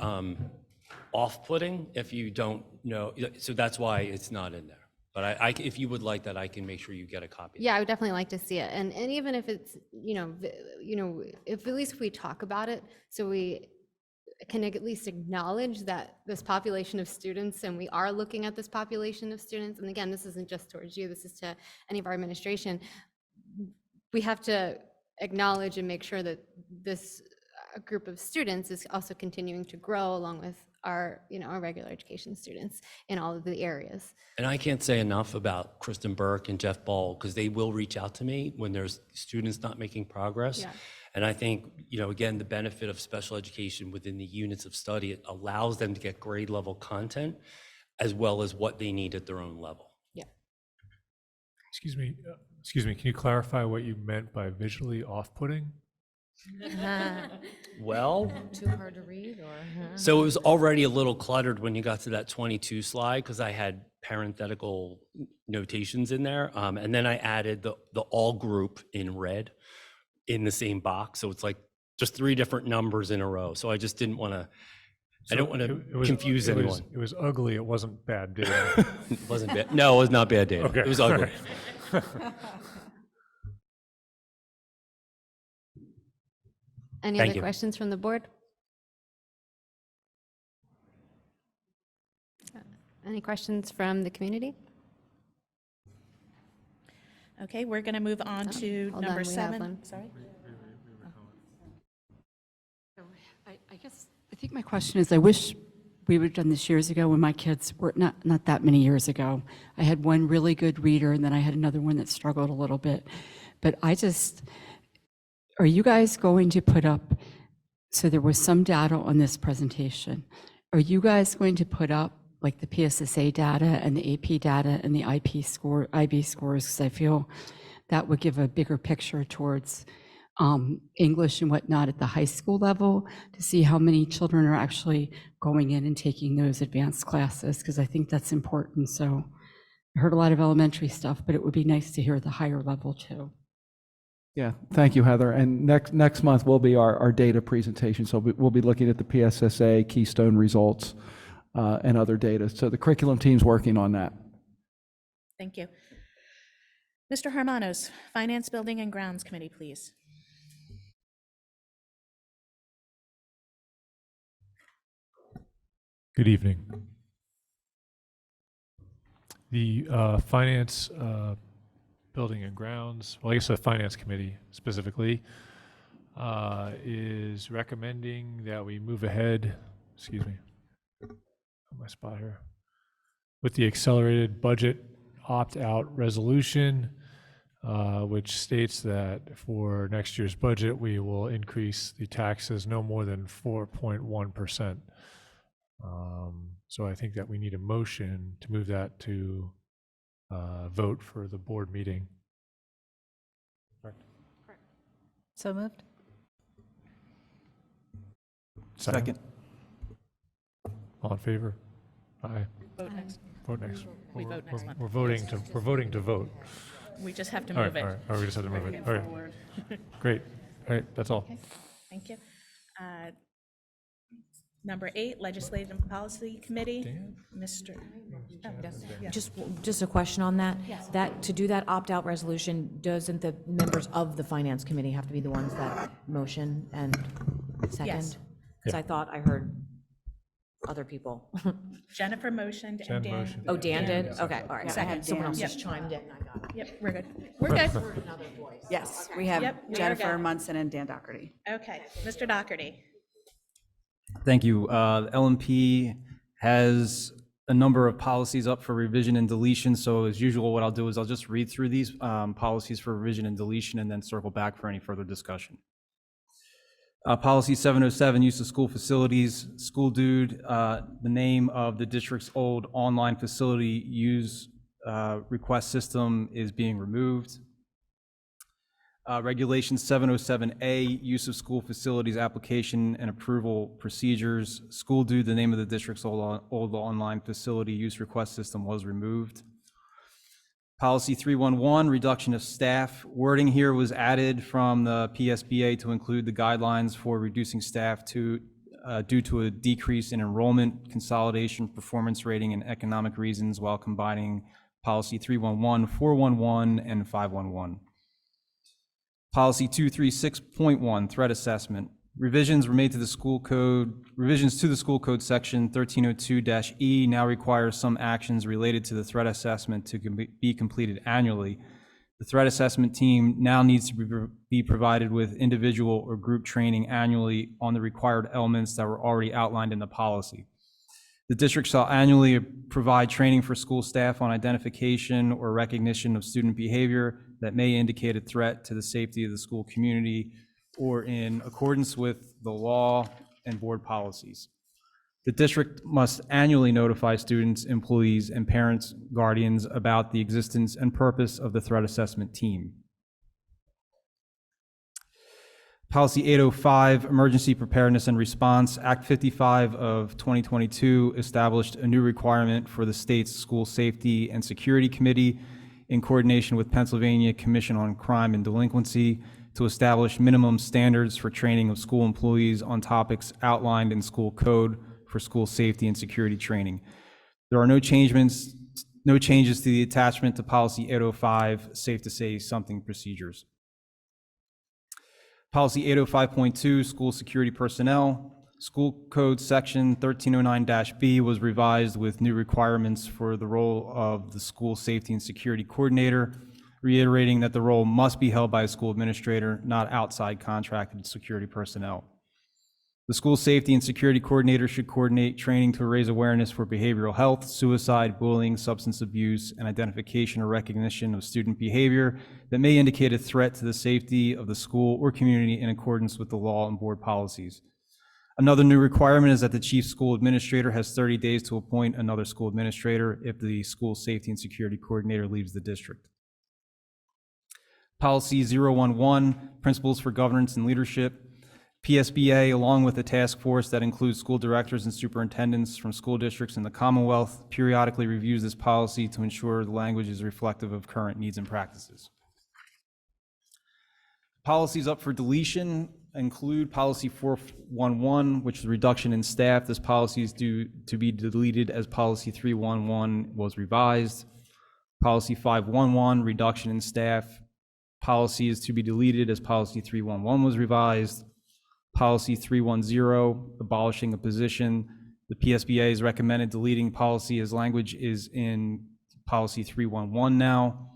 off-putting if you don't know, so that's why it's not in there. But if you would like that, I can make sure you get a copy. Yeah, I would definitely like to see it. And even if it's, if at least we talk about it, so we can at least acknowledge that this population of students, and we are looking at this population of students, and again, this isn't just towards you, this is to any of our administration, we have to acknowledge and make sure that this group of students is also continuing to grow along with our, our regular education students in all of the areas. And I can't say enough about Kristen Burke and Jeff Ball, because they will reach out to me when there's students not making progress. Yeah. And I think, again, the benefit of special education within the units of study, it allows them to get grade level content as well as what they need at their own level. Yeah. Excuse me, can you clarify what you meant by visually off-putting? Well, Too hard to read, or? so it was already a little cluttered when you got to that 22 slide, because I had parenthetical notations in there. And then I added the all group in red in the same box. So it's like just 3 different numbers in a row. So I just didn't want to, I don't want to confuse anyone. It was ugly, it wasn't bad data. It wasn't bad. No, it was not bad data. Okay, It was ugly. all Any Thank other you. questions from the board? Any questions from the community? Okay, we're going to move on to hold on, number we have 7. one. Sorry. I guess, I think my question is, I wish we would have done this years ago when my kids were, not that many years ago. I had one really good reader, and then I had another one that struggled a little bit. But are you guys going to put up, so there was some data on this presentation. Are you guys going to put up like the PSSA data and the AP data and the IB scores? Because I feel that would give a bigger picture towards English and whatnot at the high school level, to see how many children are actually going in and taking those advanced classes, because I think that's important. So I heard a lot of elementary stuff, but it would be nice to hear the higher level too. Yeah, thank you, Heather. And next month will be our data presentation. So we'll be looking at the PSSA, Keystone results, and other data. So the curriculum team's working on that. Thank you. Mr. Hermanos, Finance, Building, and Grounds Committee, please. Good evening. The Finance, Building and Grounds, well, I guess the Finance Committee specifically, is recommending that we move ahead, excuse me, on my spot here, with the accelerated budget opt-out resolution, which states that for next year's budget, we will increase the taxes no more than 4.1%. So I think that we need a motion to move that to vote for the board meeting. So moved? Second. All in favor? Aye. Vote next. Vote next. We vote next month. We're voting to vote. We just have to All right, move it. all right. Oh, we just have to move it. All right, Forward. great. All right, that's all. Thank you. Number 8, Legislative and Policy Committee, Dan? Mr. Oh, yes. Just a question on that. Yes. To do that opt-out resolution, doesn't the members of the Finance Committee have to be the ones that motion and second? Because I thought I heard other people. Jennifer motioned Jen and Dan. motioned. Oh, Dan did? Okay, all right. I Second. had someone else Yep. just chimed in, and I got it. Yep, we're good. We're good. Yes, we have Yep, we are Jennifer good. Munson and Dan Doherty. Okay, Mr. Doherty. Thank you. LMP has a number of policies up for revision and deletion. So as usual, what I'll do is I'll just read through these policies for revision and deletion and then circle back for any further discussion. Policy 707, use of school facilities, school dude, the name of the district's old online facility use request system is being removed. Regulation 707A, use of school facilities application and approval procedures, school dude, the name of the district's old online facility use request system was removed. Policy 311, reduction of staff. Wording here was added from the PSBA to include the guidelines for reducing staff due to a decrease in enrollment, consolidation, performance rating, and economic reasons while combining Policy 311, 411, and 511. Policy 236.1, threat assessment. Revisions were made to the school code. Revisions to the school code section 1302-E now require some actions related to the threat assessment to be completed annually. The threat assessment team now needs to be provided with individual or group training annually on the required elements that were already outlined in the policy. The district shall annually provide training for school staff on identification or recognition of student behavior that may indicate a threat to the safety of the school community or in accordance with the law and board policies. The district must annually notify students, employees, and parents, guardians about the existence and purpose of the threat assessment team. Policy 805, Emergency Preparedness and Response. Act 55 of 2022 established a new requirement for the state's School Safety and Security Committee in coordination with Pennsylvania Commission on Crime and Delinquency to establish minimum standards for training of school employees on topics outlined in school code for school safety and security training. There are no changes to the attachment to Policy 805, Safe to Say Something procedures. Policy 805.2, School Security Personnel. School Code Section 1309-B was revised with new requirements for the role of the School Safety and Security Coordinator, reiterating that the role must be held by a school administrator, not outside contracted security personnel. The School Safety and Security Coordinator should coordinate training to raise awareness for behavioral health, suicide, bullying, substance abuse, and identification or recognition of student behavior that may indicate a threat to the safety of the school or community in accordance with the law and board policies. Another new requirement is that the chief school administrator has 30 days to appoint another school administrator if the School Safety and Security Coordinator leaves the district. Policy 011, Principles for Governance and Leadership. PSBA, along with a task force that includes school directors and superintendents from school districts in the Commonwealth, periodically reviews this policy to ensure the language is reflective of current needs and practices. Policies up for deletion include Policy 411, which is reduction in staff. This policy is due to be deleted as Policy 311 was revised. Policy 511, reduction in staff. Policy is to be deleted as Policy 311 was revised. Policy 310, abolishing a position. The PSBA has recommended deleting policy as language is in Policy 311 now.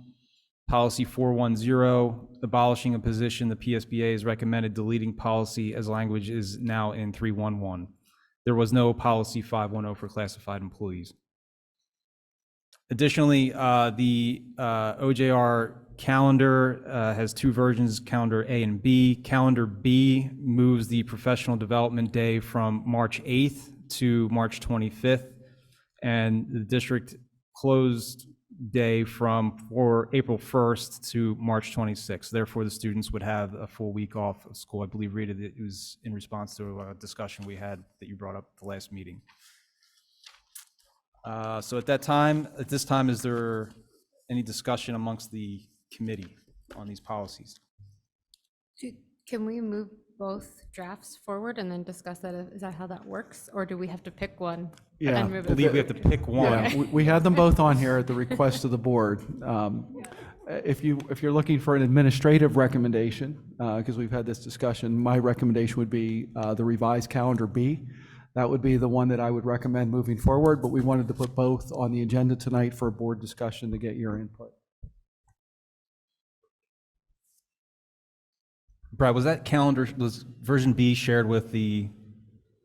Policy 410, abolishing a position. The PSBA has recommended deleting policy as language is now in 311. There was no Policy 510 for classified employees. Additionally, the OJR calendar has two versions, Calendar A and B. Calendar B moves the professional development day from March 8th to March 25th, and the district closed day for April 1st to March 26th. Therefore, the students would have a full week off of school. I believe, Rita, that it was in response to a discussion we had that you brought up at the last meeting. So at this time, is there any discussion amongst the committee on these policies? Can we move both drafts forward and then discuss that? Is that how that works? Or do we have to pick one? Yeah, and move I believe we have to pick one. Yeah, we have them both on here at the request of the board. If you're looking for an administrative recommendation, because we've had this discussion, my recommendation would be the revised Calendar B. That would be the one that I would recommend moving forward, but we wanted to put both on the agenda tonight for a board discussion to get your input. Brad, was version B shared with the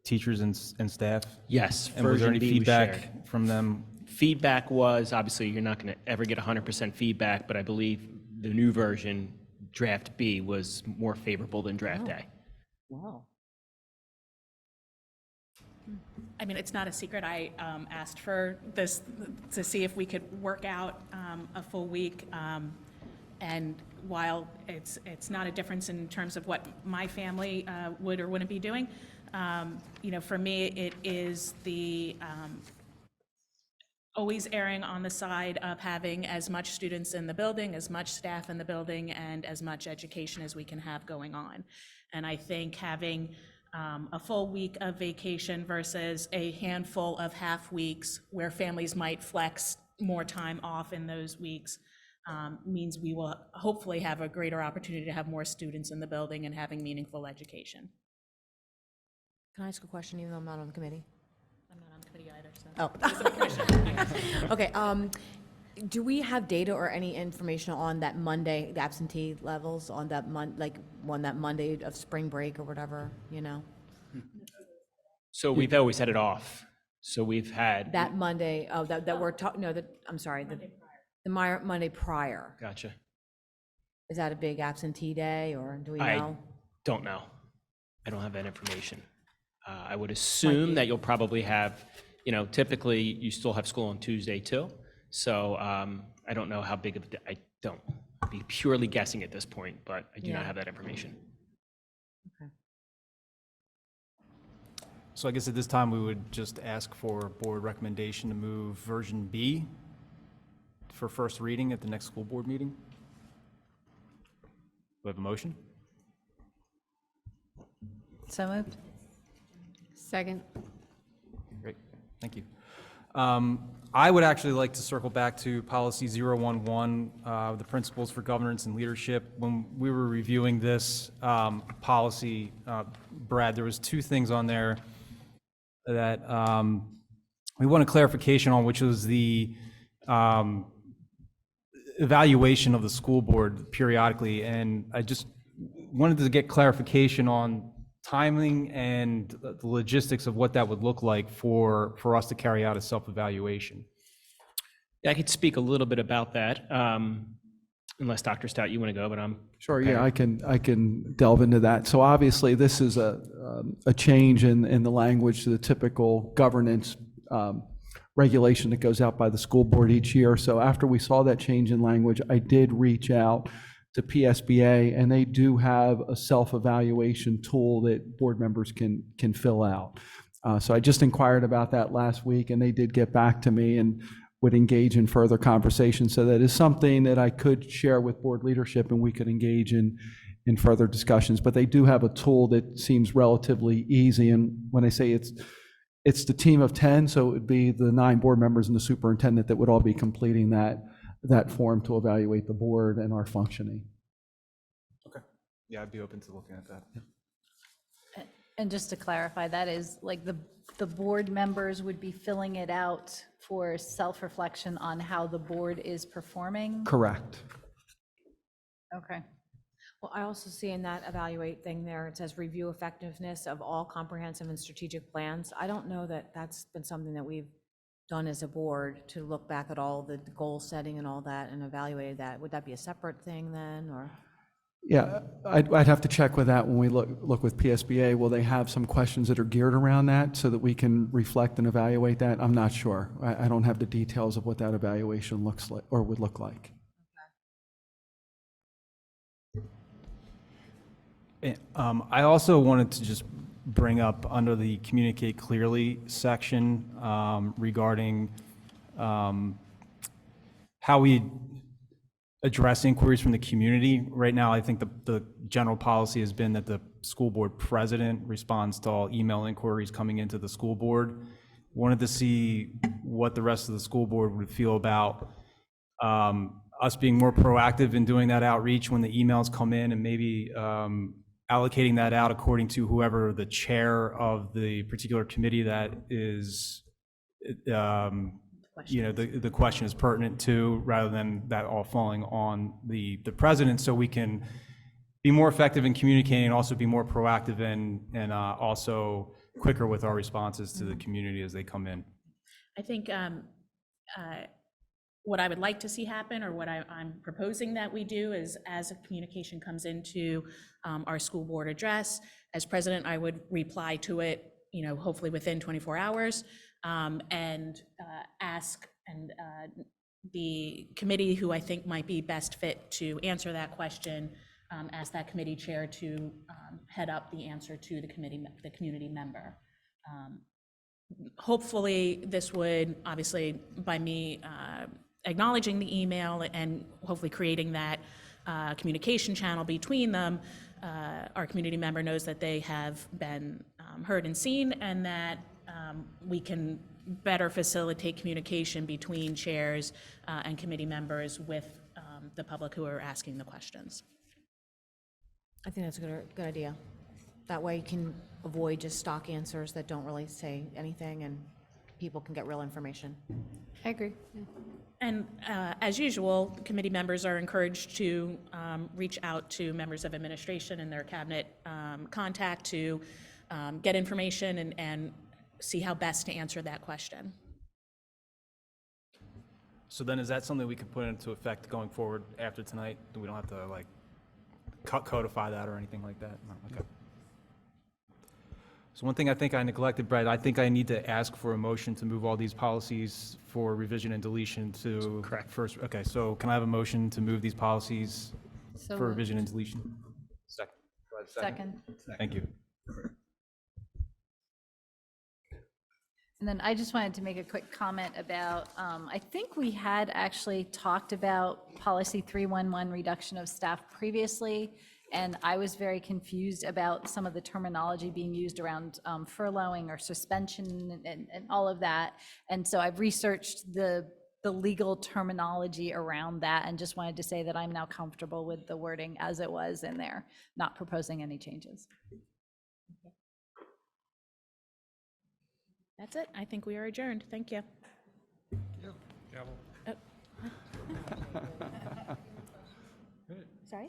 teachers and staff? Yes. And was there any version B was shared. feedback from them? Feedback was, obviously, you're not going to ever get 100% feedback, but I believe the new version, Draft B, was more favorable than Draft A. Wow. I mean, it's not a secret. I asked for this to see if we could work out a full week. And while it's not a difference in terms of what my family would or wouldn't be doing, you know, for me, it is the always erring on the side of having as much students in the building, as much staff in the building, and as much education as we can have going on. And I think having a full week of vacation versus a handful of half weeks where families might flex more time off in those weeks means we will hopefully have a greater opportunity to have more students in the building and having meaningful education. Can I ask a question, even though I'm not on the committee? I'm not on the committee either, so. Oh. Okay, do we have data or any information on that Monday, the absentee levels on that that Monday of spring break or whatever, you know? So we've always had it off. So we've had. That Monday, that we're talking, no, I'm sorry, the Monday prior. Gotcha. Is that a big absentee day, or do we I know? don't know. I don't have that information. I would assume that you'll probably have, you know, typically you still have school on Tuesday too. So I don't know how big of a, I don't, I'd be purely guessing at this point, but I do not have that information. Okay. So I guess at this time, we would just ask for board recommendation to move version B for first reading at the next school board meeting. Do we have a motion? So moved. Second. Great, thank you. I would actually like to circle back to policy 011, the principles for governance and leadership. When we were reviewing this policy, Brad, there was two things on there that we wanted clarification on, which was the evaluation of the school board periodically. And I just wanted to get clarification on timing and the logistics of what that would look like for us to carry out a self-evaluation. Yeah, I could speak a little bit about that, unless Dr. Stout, you want to go, but I'm. Sure, yeah, I can delve into that. So obviously, this is a change in the language to the typical governance regulation that goes out by the school board each year. So after we saw that change in language, I did reach out to PSBA, and they do have a self-evaluation tool that board members can fill out. So I just inquired about that last week, and they did get back to me and would engage in further conversation. So that is something that I could share with board leadership, and we could engage in further discussions. But they do have a tool that seems relatively easy. And when I say it's the team of 10, so it would be the 9 board members and the superintendent that would all be completing that form to evaluate the board and our functioning. Okay. Yeah, I'd be open to looking at that. And just to clarify, that is like the board members would be filling it out for self-reflection on how the board is performing? Correct. Okay. Well, I also see in that evaluate thing there, it says review effectiveness of all comprehensive and strategic plans. I don't know that that's been something that we've done as a board, to look back at all the goal setting and all that and evaluate that. Would that be a separate thing then, or? Yeah, I'd have to check with that when we look with PSBA. Will they have some questions that are geared around that so that we can reflect and evaluate that? I'm not sure. I don't have the details of what that evaluation looks like or would look like. I also wanted to just bring up under the communicate clearly section regarding how we address inquiries from the community. Right now, I think the general policy has been that the school board president responds to all email inquiries coming into the school board. Wanted to see what the rest of the school board would feel about us being more proactive in doing that outreach when the emails come in, and maybe allocating that out according to whoever the chair of the particular committee that is, you know, the question is pertinent to, rather than that all falling on the president, so we can be more effective in communicating and also be more proactive and also quicker with our responses to the community as they come in. I think what I would like to see happen, or what I'm proposing that we do, is as a communication comes into our school board address, as president, I would reply to it, hopefully within 24 hours, and ask the committee who I think might be best fit to answer that question, ask that committee chair to head up the answer to the community member. Hopefully, this would, obviously, by me acknowledging the email and hopefully creating that communication channel between them, our community member knows that they have been heard and seen, and that we can better facilitate communication between chairs and committee members with the public who are asking the questions. I think that's a good idea. That way you can avoid just stock answers that don't really say anything, and people can get real information. I agree. Yeah. And as usual, committee members are encouraged to reach out to members of administration and their cabinet contact to get information and see how best to answer that question. So then is that something we can put into effect going forward after tonight? We don't have to like codify that or anything like that? No, okay. So one thing I think I neglected, Brett, I think I need to ask for a motion to move all these policies for revision and deletion to Correct. first. Okay, so can I have a motion to move these policies So for moved. revision and deletion? Second. Do I have a Second. Thank you. And then I just wanted to make a quick comment about, I think we had actually talked about policy 311, reduction of staff previously, and I was very confused about some of the terminology being used around furloughing or suspension and all of that. And so I've researched the legal terminology around that, and just wanted to say that I'm now comfortable with the wording as it was in there, not proposing any changes. That's it. I think we are adjourned. Thank you. Sorry?